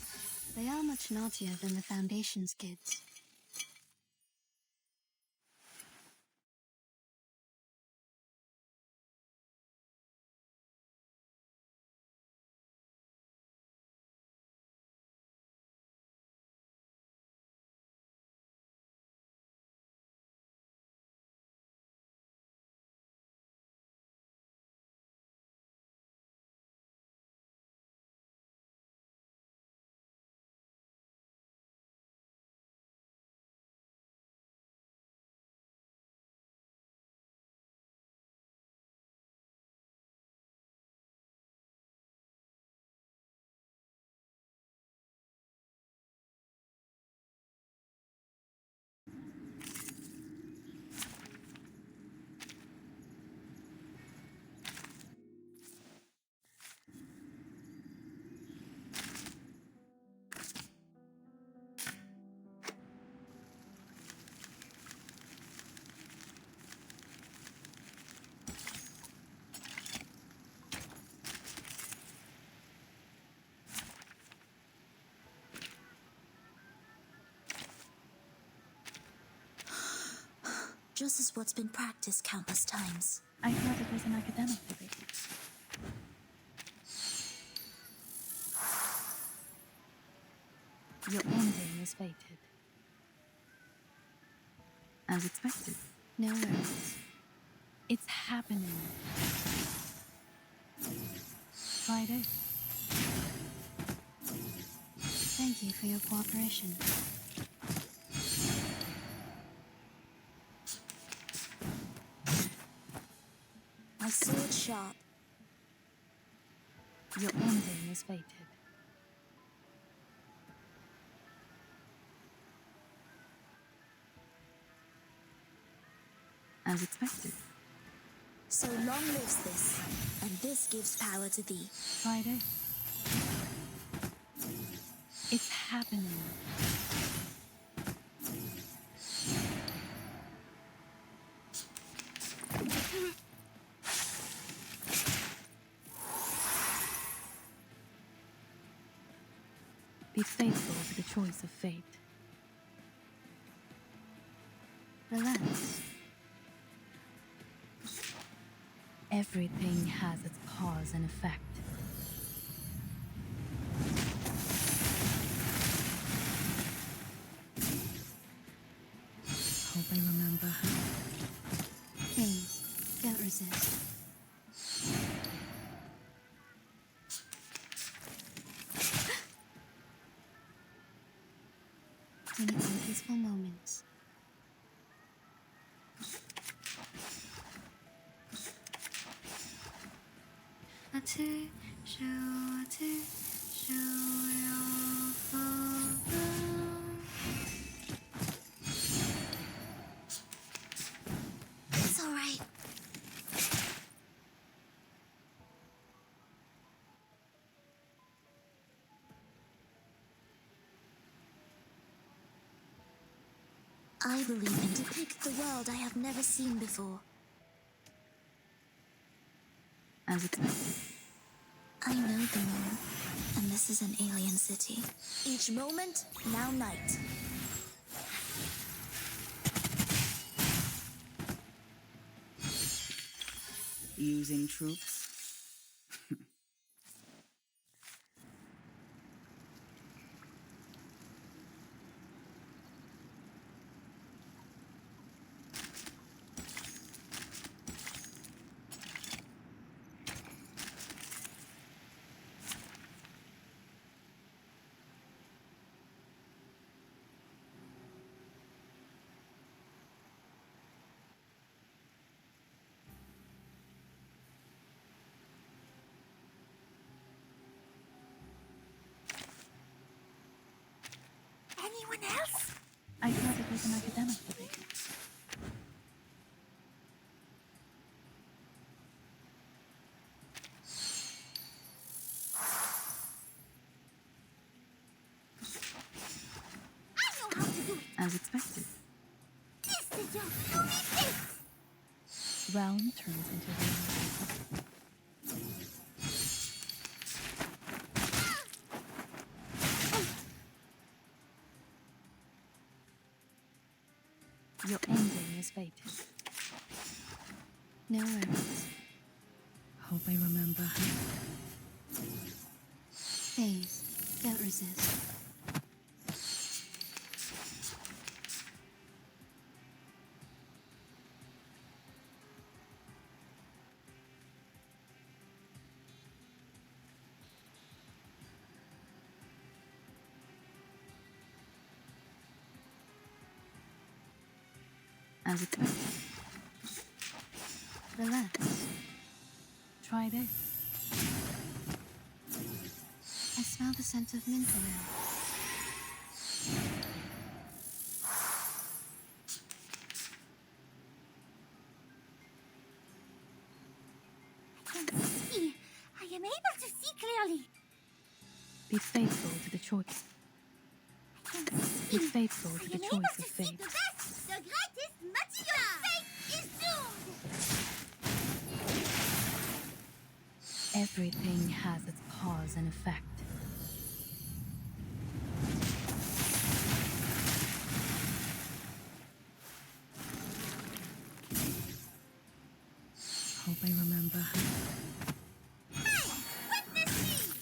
They are much naughtier than the Foundation's kids. Just as what's been practiced countless times. I thought it was an academic debate. Your ending is fated. As expected. No worries. It's happening. Friday. Thank you for your cooperation. My sword sharp. Your ending is fated. As expected. So long lives this, and this gives power to thee. Friday. It's happening. Be faithful to the choice of fate. Relax. Everything has its cause and effect. resist. When it's in peaceful moments. It's all right. I believe in to depict the world I have never seen before. As expected. I know the moon, and this is an alien city. Each moment, now night. Using troops. Anyone else? I thought it was an academic debate. I know how to do it. As expected. This is your this. Realm turns into realm. Your ending is fated. No worries. Hope I remember. Phase. Don't resist. As expected. Relax. Try this. I smell the scent of mint oil. I can see. I am able to see clearly. Be faithful to the choice. I can Be see. faithful I to am the able choice to of see fate. the best, the greatest material. Fate is doomed. Everything has its cause and effect. Hope I remember. Hey, witness me.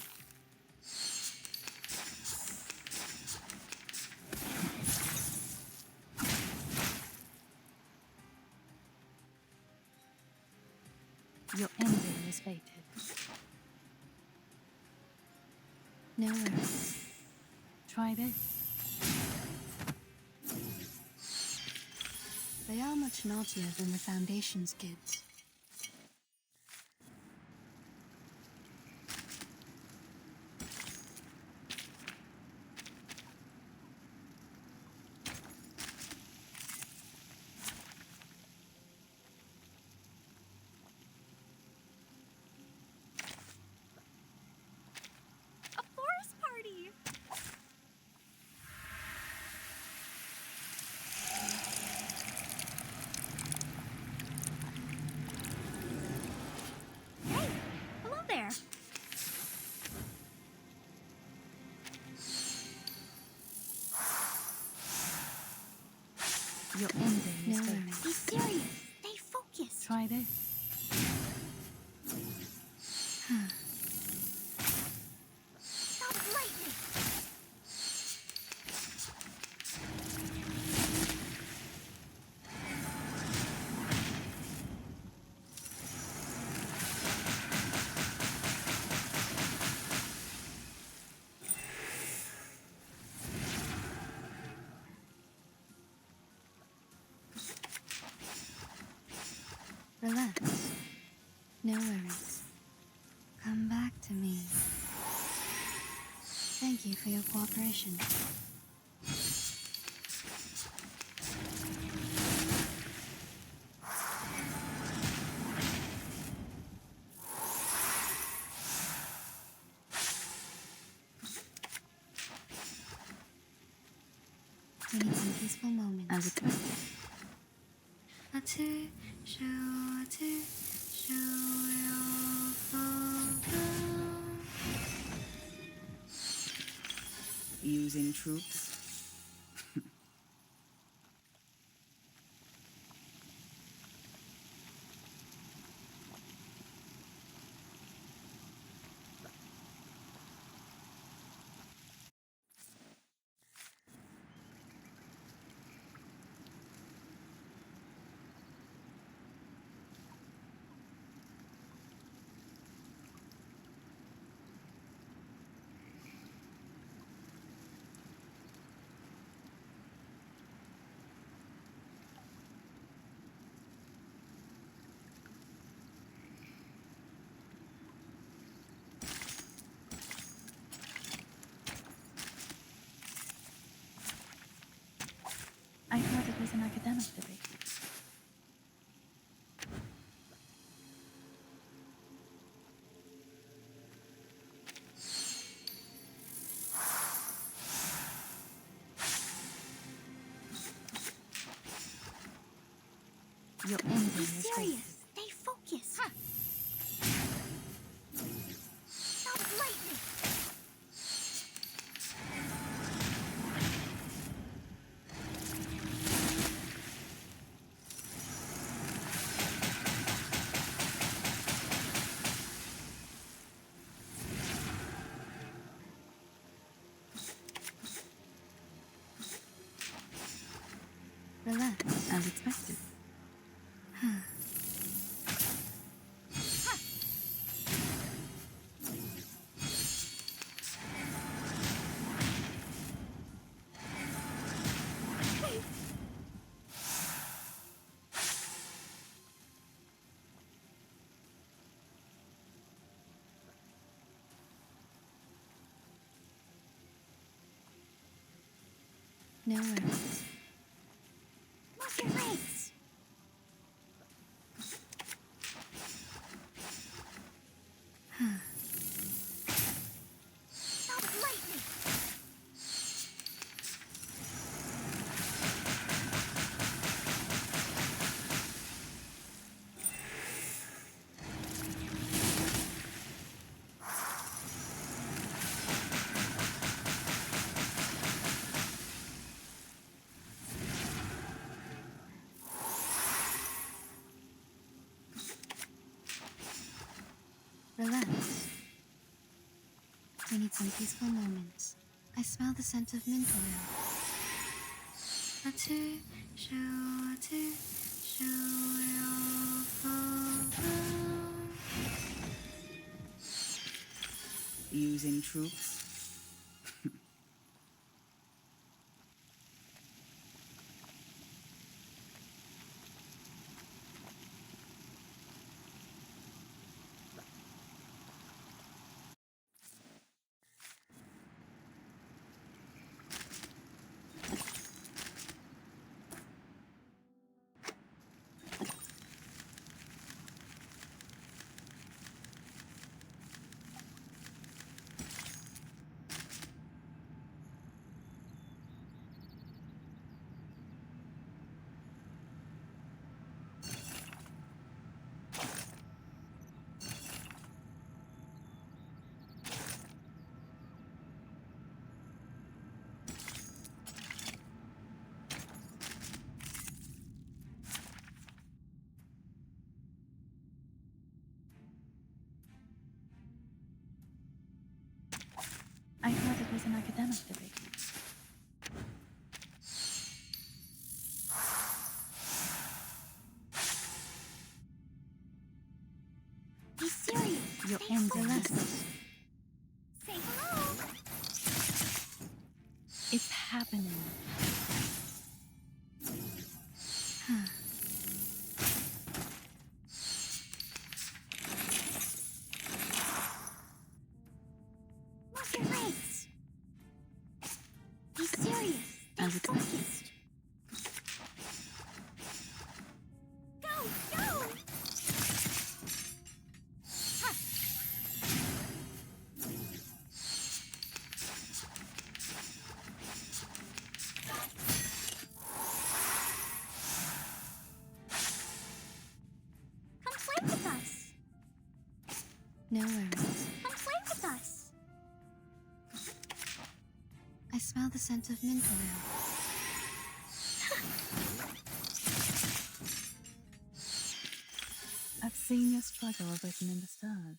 Your ending is fated. No worries. Try this. They are much naughtier than the Foundation's kids. A forest party. Hey, hello there. Your ending No is fated. worries. Be serious. Stay focused. Try this. Stop lightning. No worries. Come back to me. Thank you for your cooperation. We need some peaceful moments. As expected. Using troops. I thought it was an academic debate. Your ending Be is serious. racist. Stay focused. Stop lightning. Relax, as expected. No worries. Move your legs. Stop lightning. Relax. We need some peaceful moments. I smell the scent of mint oil. Using troops. I thought it was an academic debate. Be serious. Your Stay end focused. is Say hello. It's happening. Be serious. Be As it focused. Go! Go! Come play with us. No worries. Come play with us. I smell the scent of mint oil. I've seen your struggle written in the stars.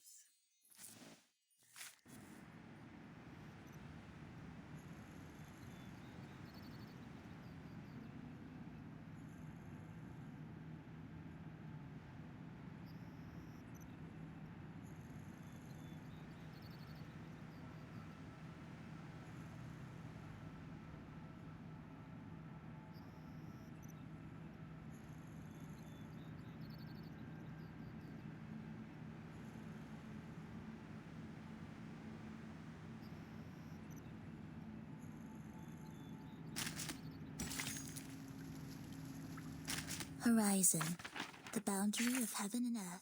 Horizon, the boundary of heaven and earth.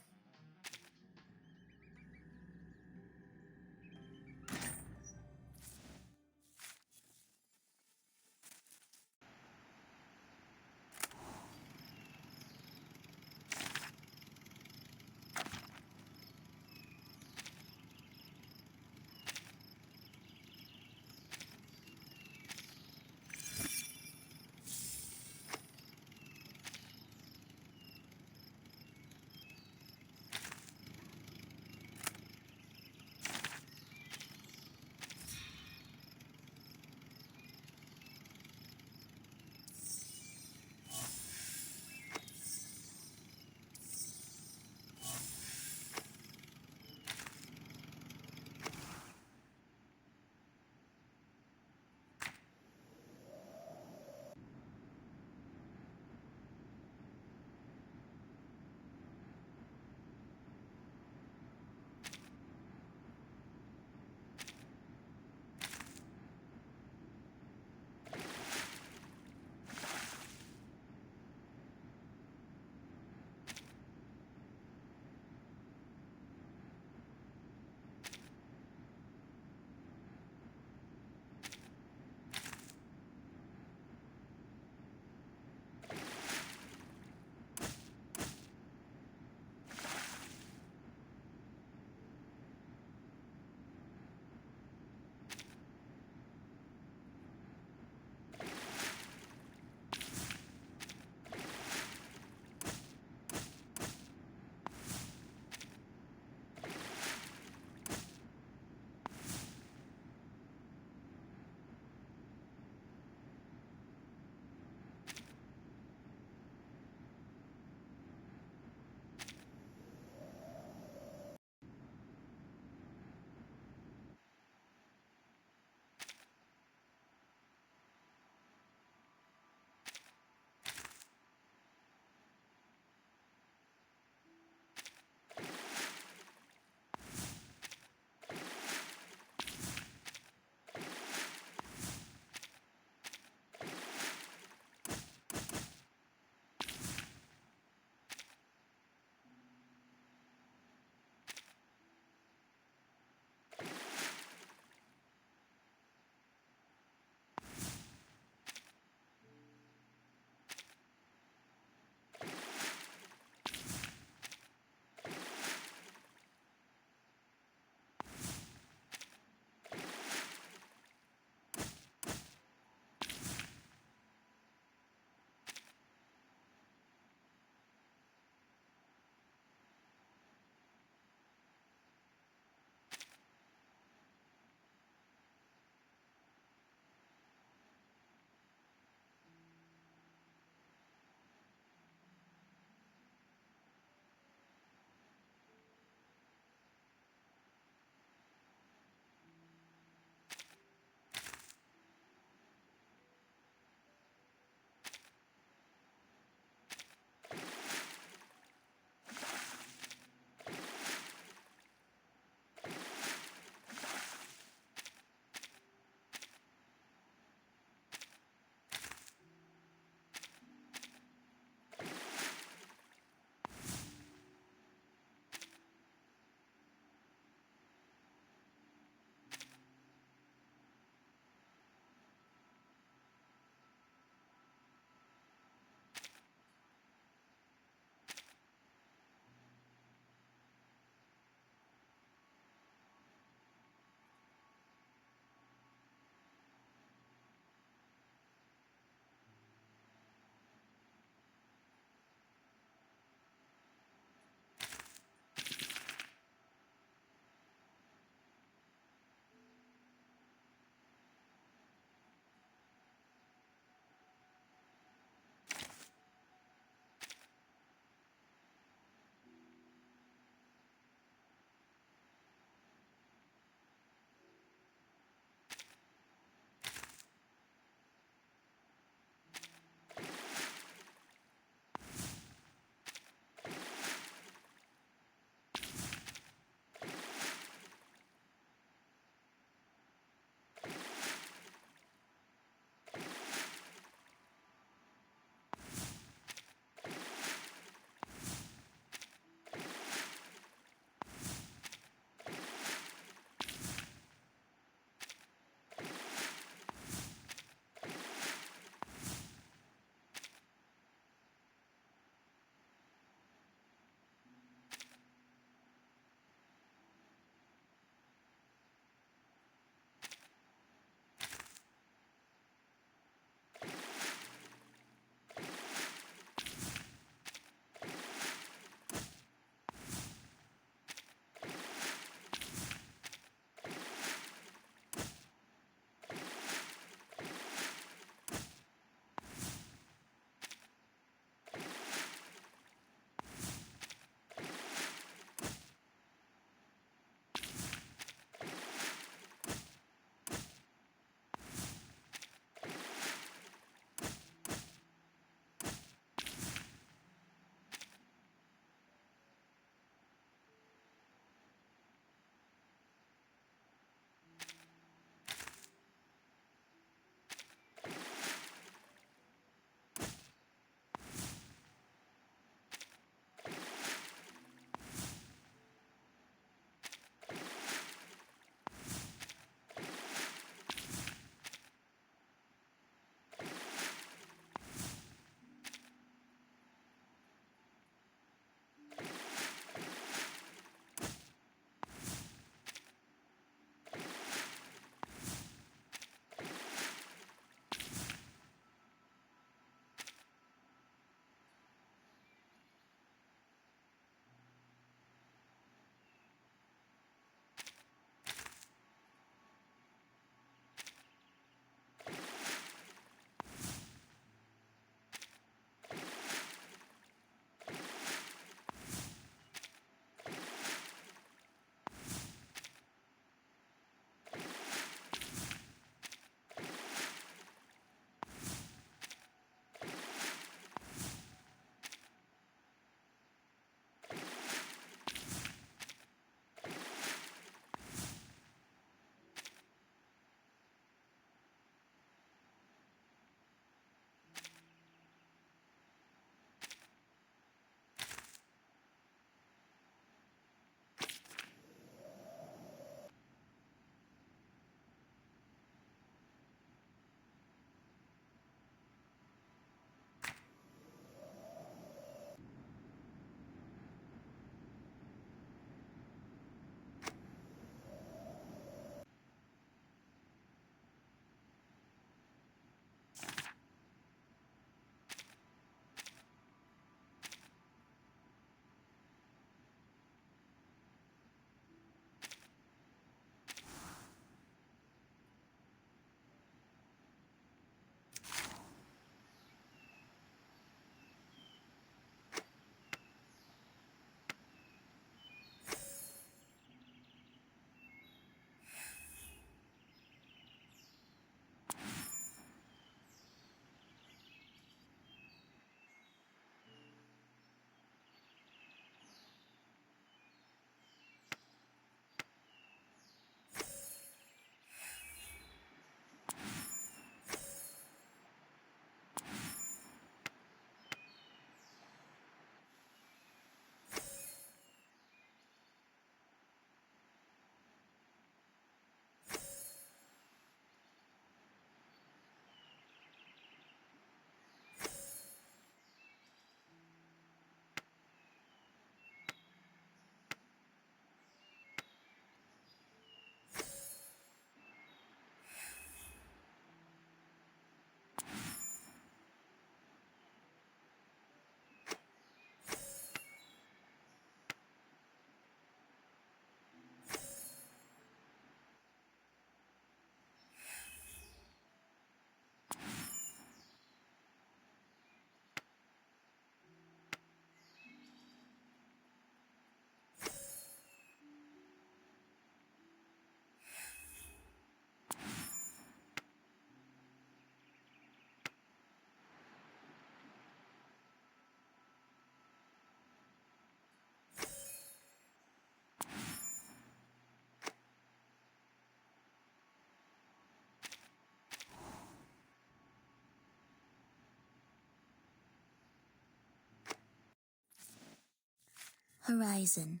Horizon,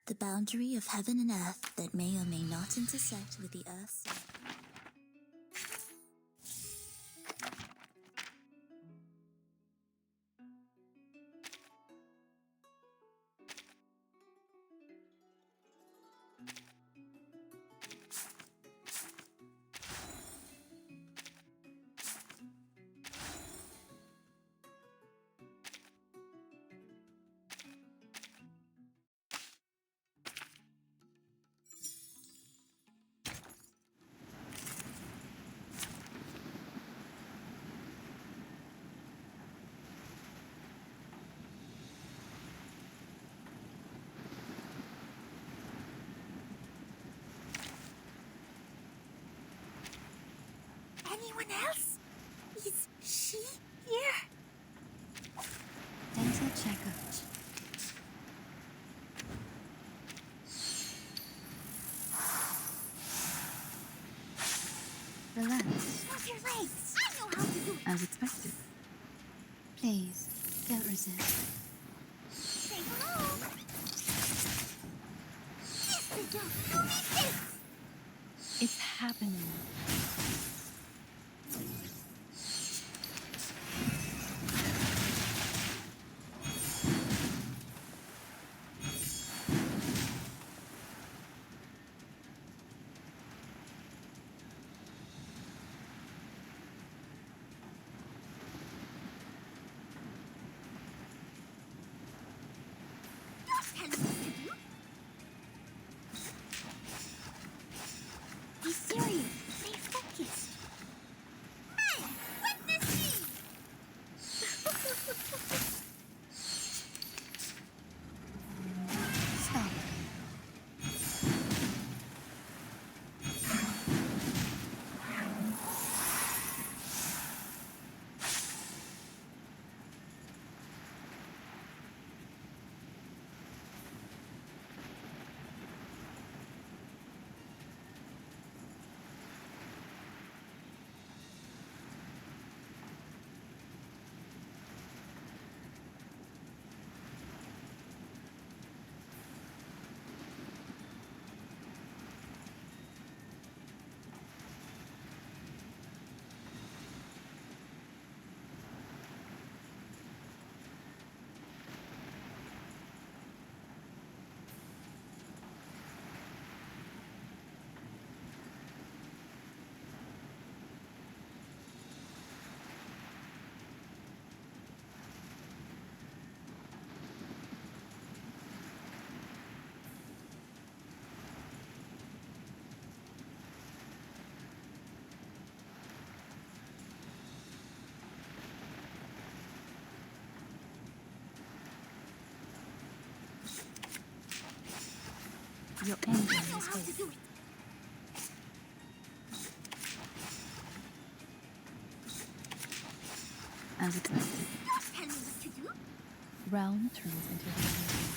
the boundary of heaven and earth that may or may not intersect with the earth's. Anyone else? Is she here? Dental checkup. Relax, Cross your legs. I know how to do it. as expected. Please, don't resist. Say hello. Yes, the dog. You need this. It's happening. Just tell me what to do. Be serious. Stay focused. Man, witness me. Stop. Your engine I know is how to safe. do it. As expected. Just tell me what to do. Realm turns into reality.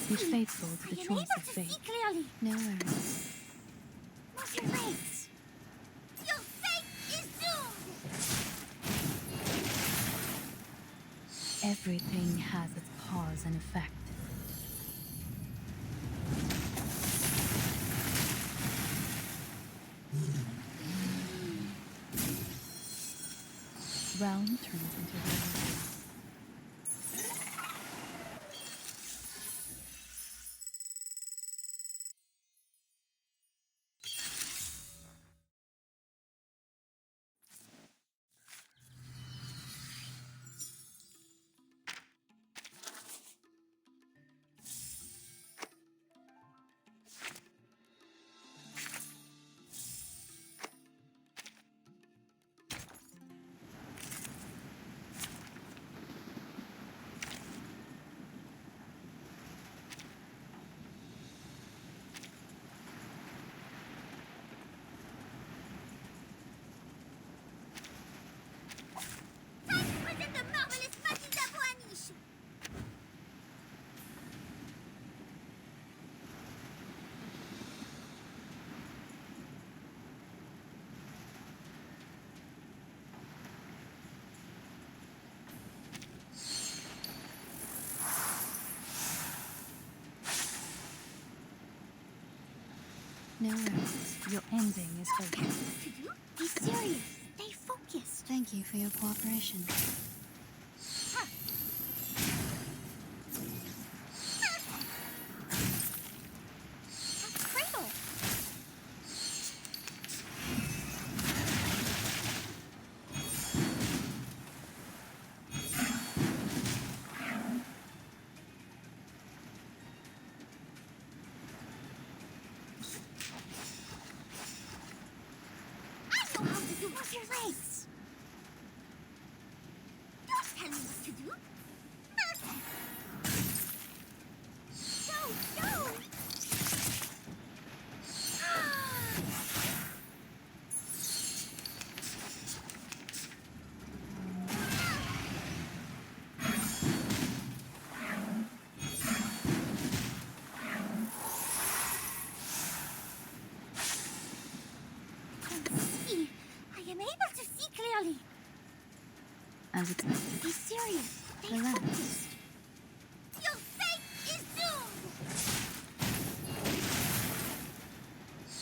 Be faithful to the I am choice able of to fate. see clearly. No worries. Cross your legs. Your fate is doomed. Everything has its cause and effect. Realm turns into reality. No worries. Your ending is fated. Be serious. Stay focused. Thank you for your cooperation. Cradle. I know how to do. Move your legs. Don't tell me what to do. Go, go. See. I am able to see clearly. As expected. Be serious. Stay Relax. focused. Your fate is doomed.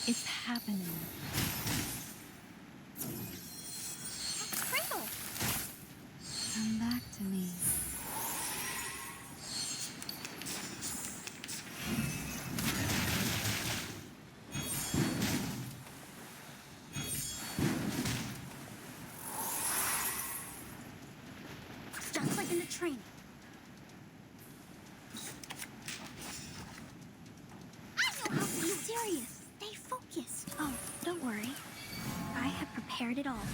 It's happening. Cradle. Come back to me. Just like in the training. I know how to be serious. Stay focused. Oh, don't worry. I have prepared it all.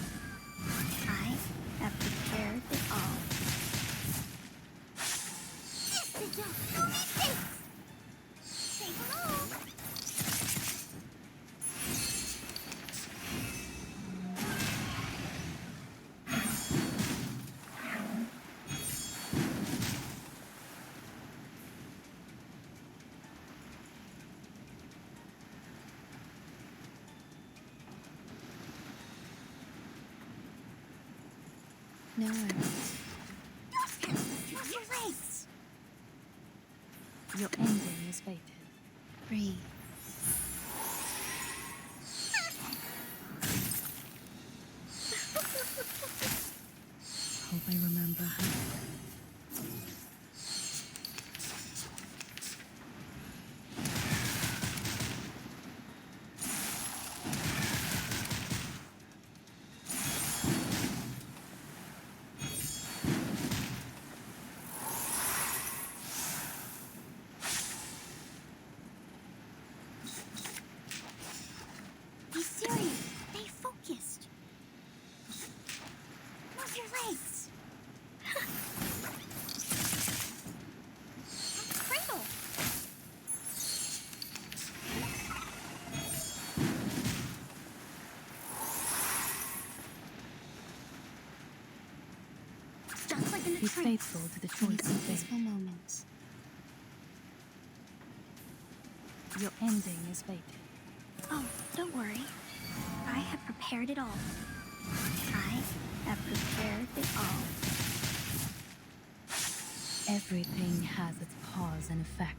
I have prepared it all. This is your only fix. Say hello. No worries. Move your legs. Your ending is fated. Breathe. Hope I remember her. Be serious. Stay focused. Move your legs. Cradle. Just like in the Be training. faithful to the choice you made. Peaceful moments. Your ending is fated. Oh, don't worry. I have prepared it all. I have prepared it all. Everything has its cause and effect.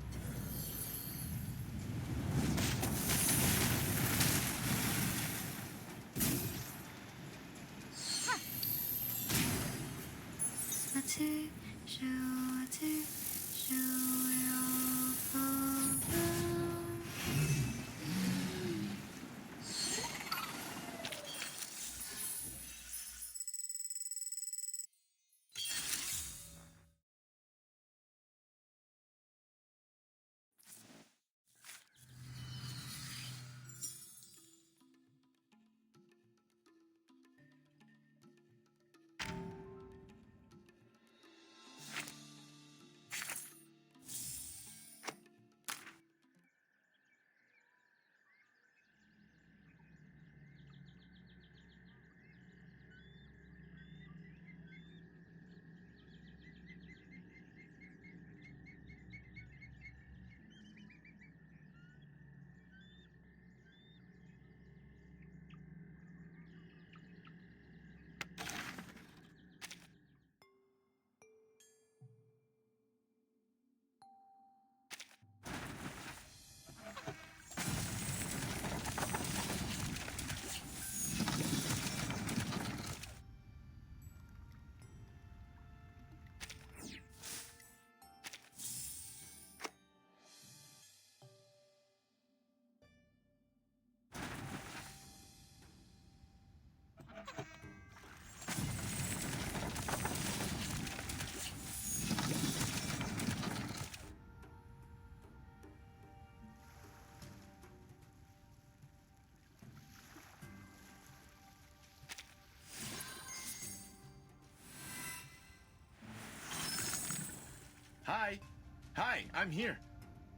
Hi, I'm here.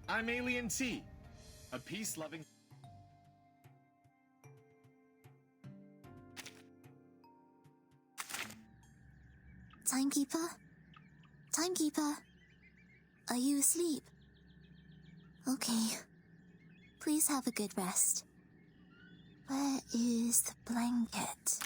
I'm Alien T, a peace-loving... Timekeeper? Timekeeper? Are you asleep? Okay. Please have a good rest. Where is the blanket?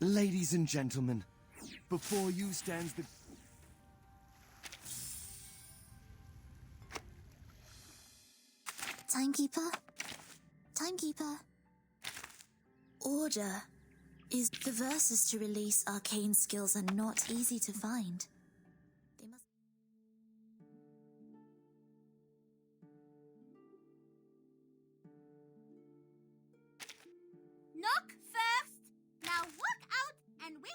Ladies and gentlemen, before you stands the... Timekeeper? Timekeeper? Order. The verses to release arcane skills are not easy to find. They must... Knock first! Now walk out and wait!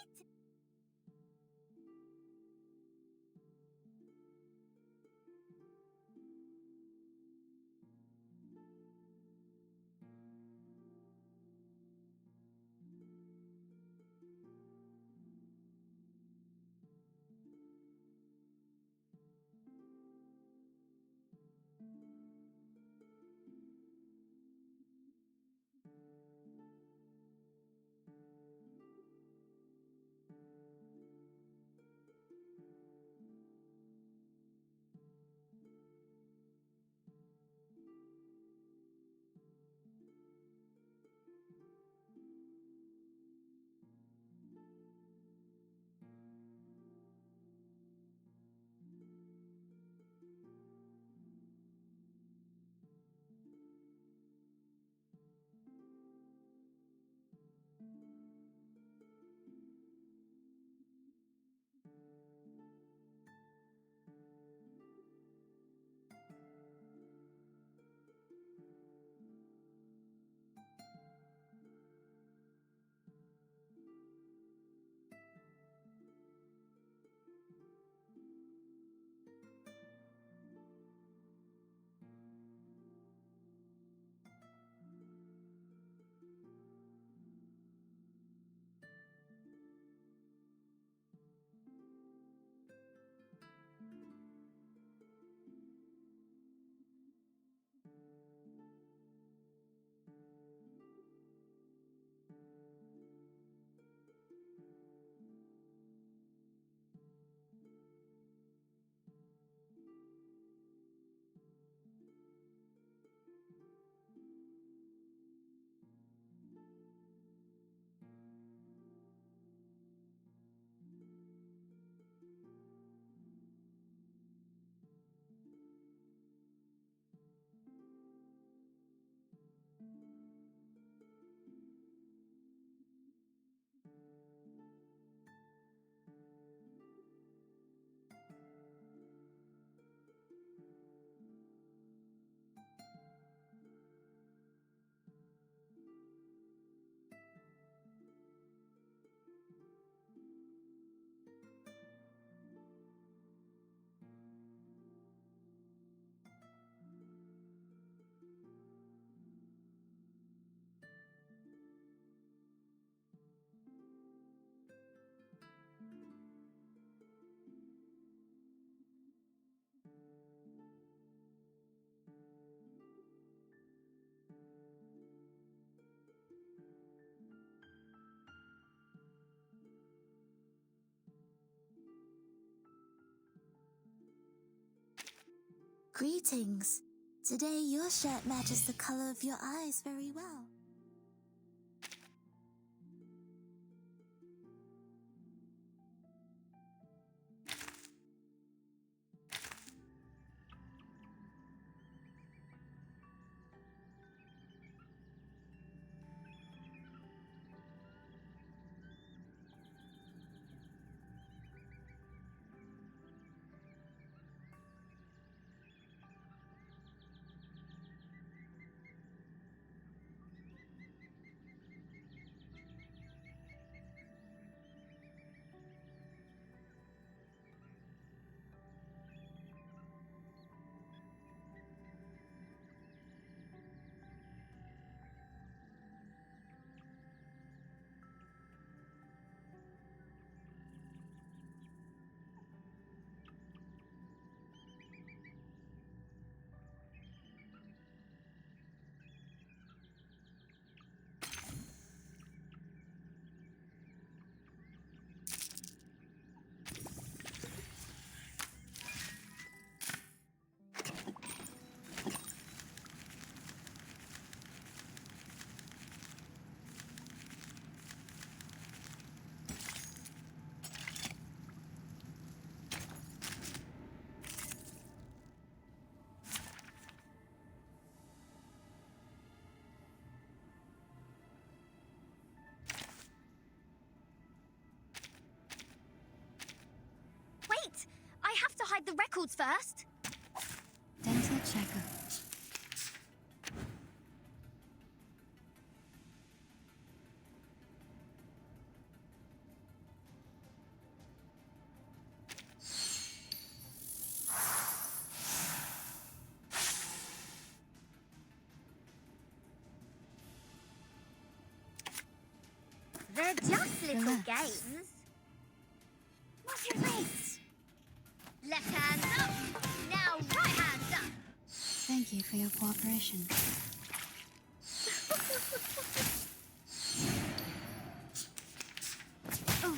Greetings. Today your shirt matches the color of your eyes very well. the records first. Dental checker. They're just little games. What's your legs? Left hand up. Now right hand up. Thank you for your cooperation. Oh.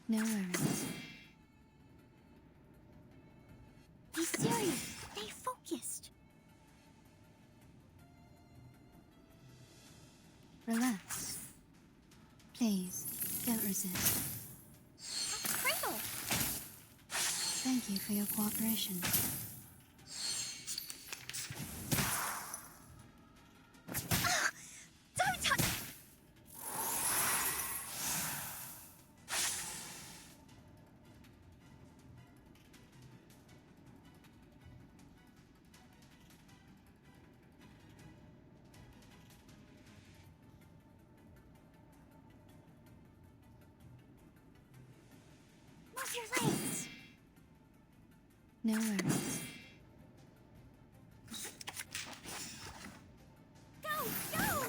No worries. Be serious. Stay focused. Relax. Please, don't resist. Cradle. Thank you for your cooperation. Don't touch. What's your legs? No worries. Go, go.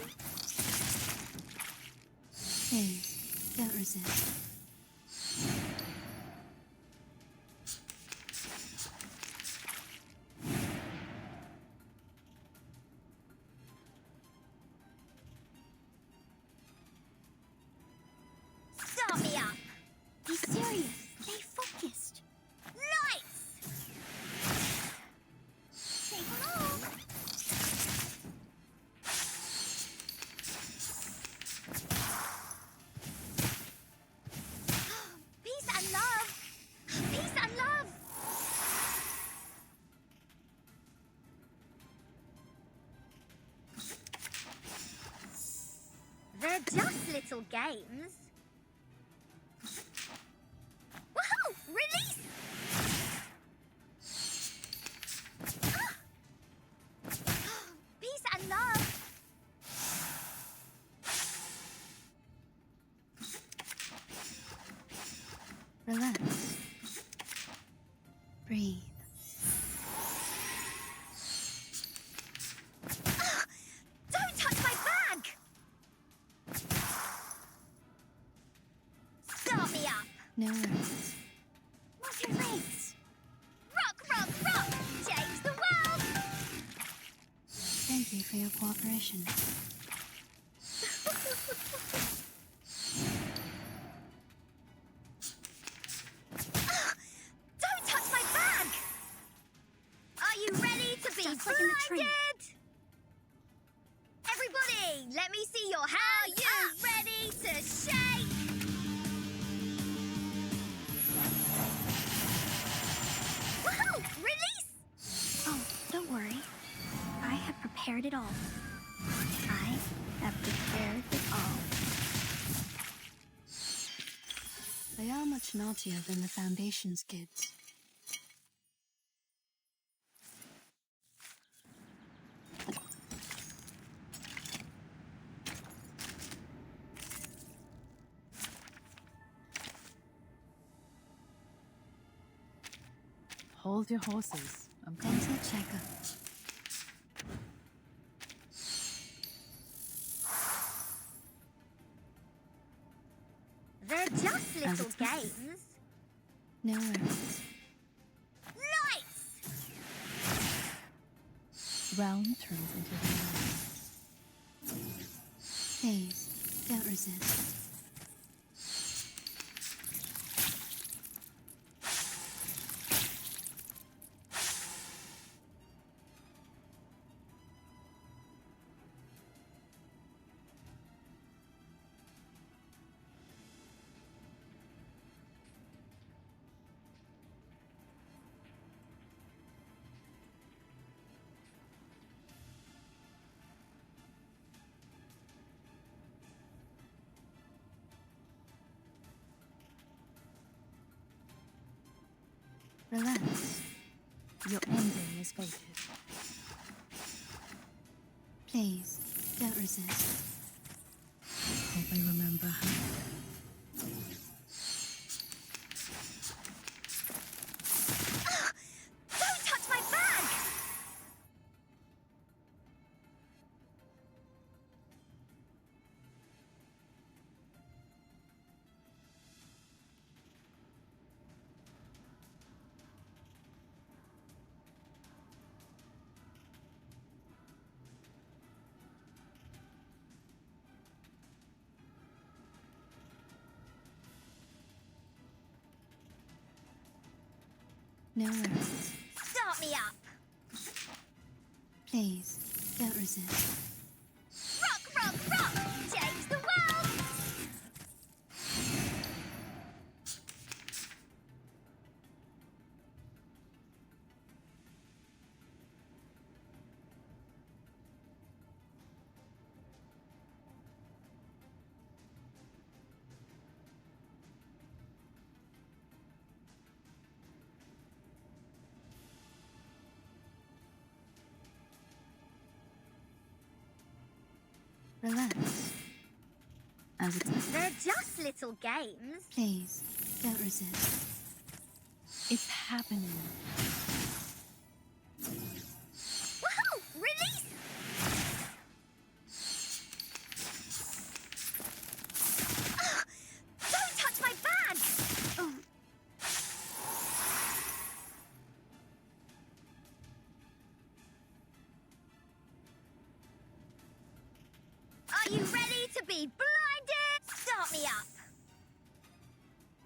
Please, don't resist. Start me up. Be serious. Stay focused. Lights. Take along. Peace and love. Peace and love. They're just little games. Woohoo! Release! Peace and love. Relax. Breathe. Don't touch my bag! Start me up. No worries. What's your legs? Rock, rock, rock! Change the world! Thank you for your cooperation. Don't touch my bag! Are you ready to be Just like in a tree. blinded? Everybody, let me see your hands. Are you ready to shake? Woohoo! Release! Oh, don't worry. I have prepared it all. I have prepared it all. They are much naughtier than the Foundation's kids. Hold your horses. I'm coming. Dental checker. They're just little expected. games. No worries. Lights! Realm turns into realm. Please, don't resist. Relax. Your ending is fated. Please, don't resist. Hope I remember her. Don't touch my bag! No worries. Start me up! Please, don't resist. Rock, rock, rock! Change the world! Relax. As it's... They're just little games. Please, don't resist. It's happening. Woohoo! Release! Ah, don't touch my bag! Oh. Are you ready to be blinded? Start me up.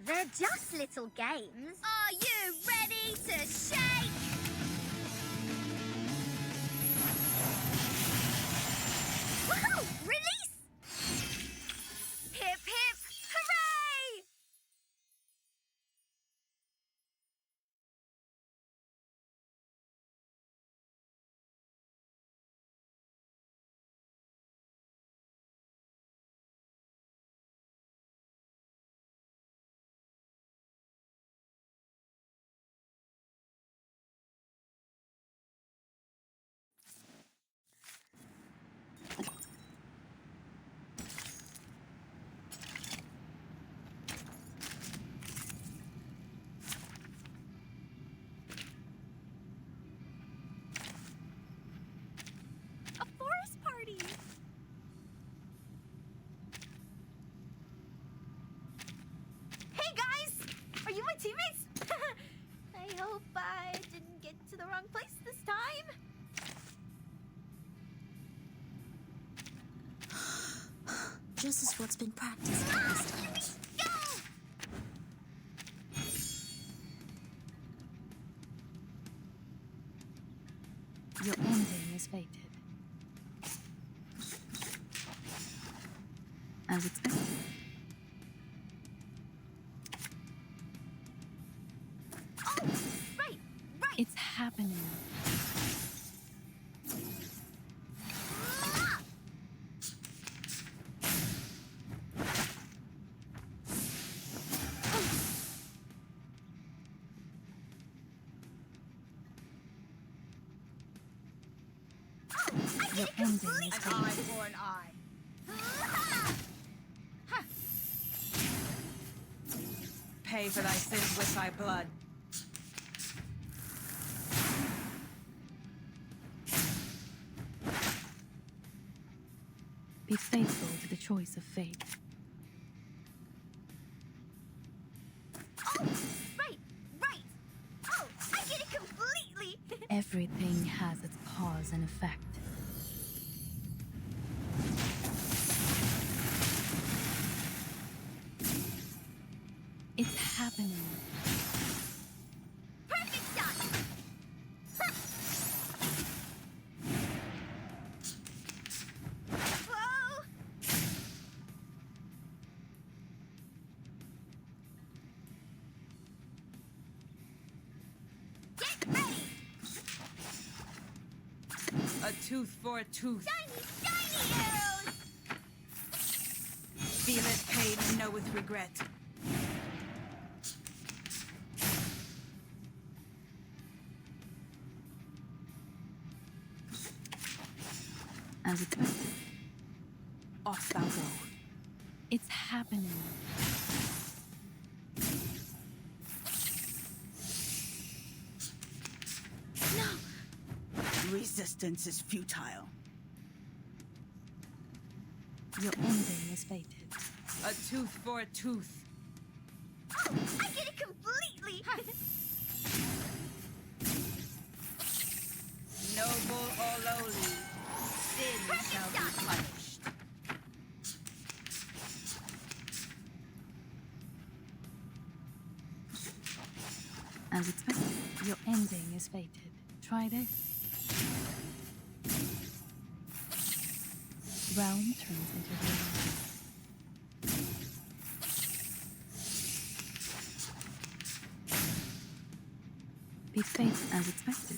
They're just little games. Are you ready to shake? Woohoo! Release! Hip, hip, hooray! A forest party! Hey guys! Are you my teammates? I hope I didn't get to the wrong place this time. Just as what's been practiced. Go! Your ending is fated. As expected. Oh, right, right. It's happening. Ah! Oh, I Your did it ending is completely. fated. For an eye. Pay for thy sins with thy blood. Be faithful to the choice of fate. Oh, right, right. Oh, I get it completely. Everything has its cause and effect. It's happening. Perfect shot. Huh. Whoa. Get ready. A tooth for a tooth. Shiny, shiny arrows. Feeleth pain and knoweth regret. As expected. Off thou go. It's happening. Resistance is futile. Your ending is fated. A tooth for a tooth. Oh, I get it completely! Noble or lowly, sin shall be punished. As expected. Your ending is fated. Try this. Realm turns into reality. Be faithful as expected.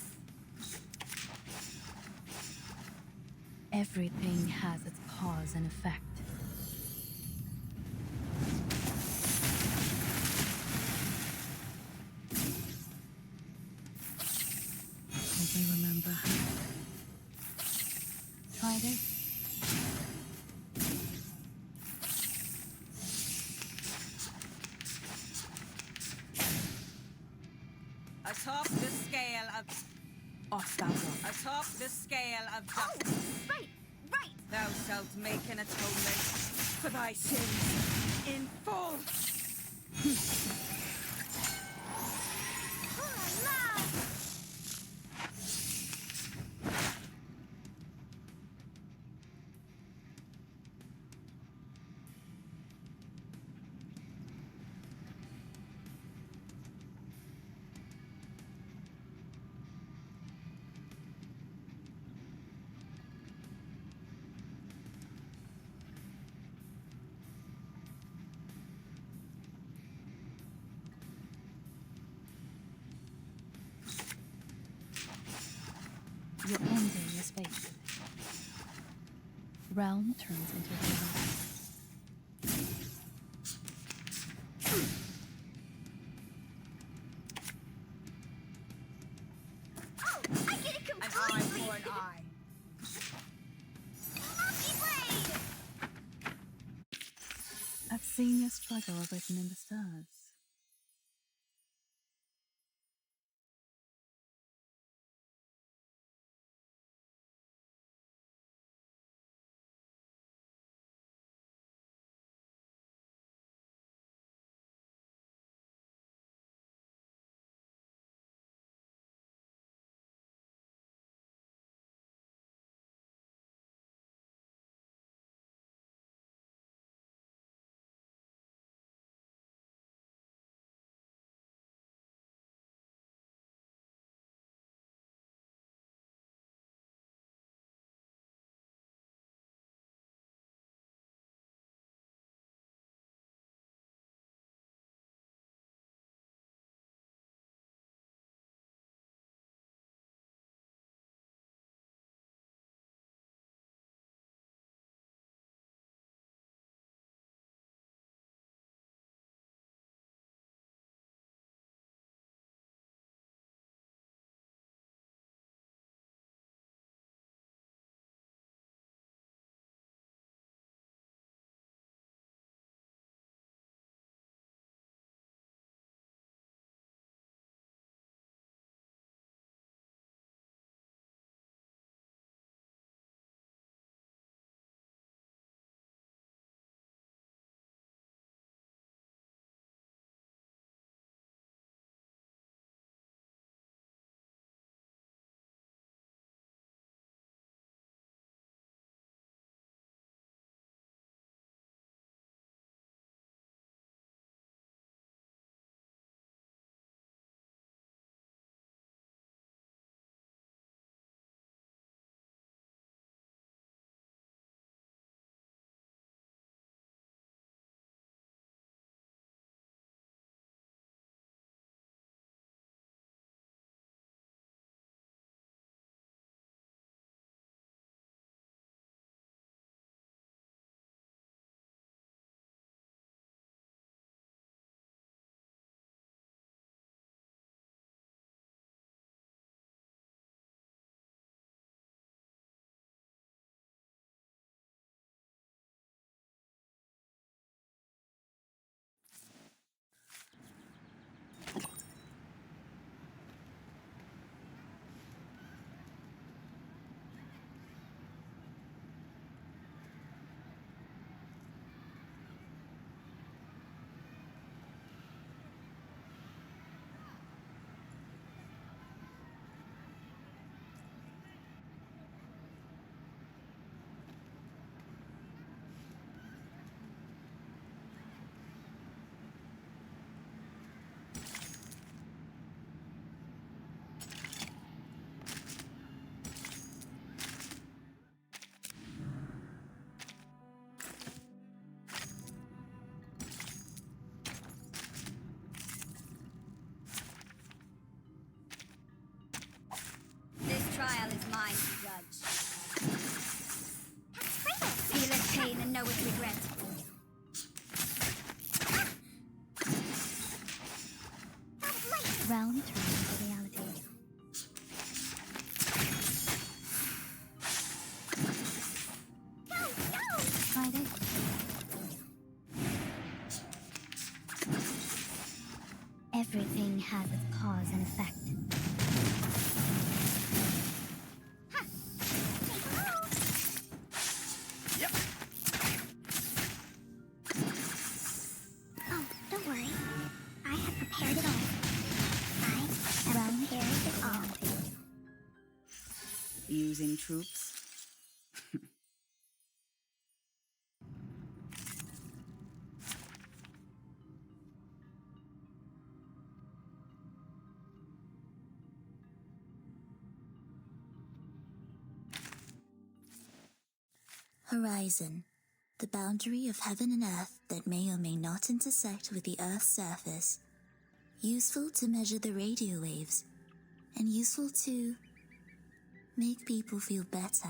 Everything has its cause and effect. Hope I remember how. Try this. Atop the scale of... Off thou go. Atop the scale of Oh, justice, right, right! thou shalt make an atonement for thy sins in full. Oh, la! Your ending is fated. Realm turns into reality. Oh, I get it An eye completely! for an eye. Monkey blade! I've seen your struggle written in the stars. either. Everything has its cause and effect. Ha! Yep. Oh, don't worry. I have prepared it all. I have prepared it all. Using troops? Horizon, the boundary of heaven and earth that may or may not intersect with the Earth's surface. Useful to measure the radio waves, and useful to make people feel better.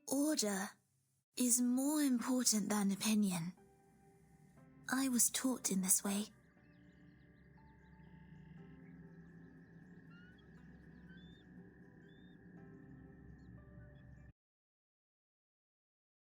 Order is more important than opinion. I was taught in this way.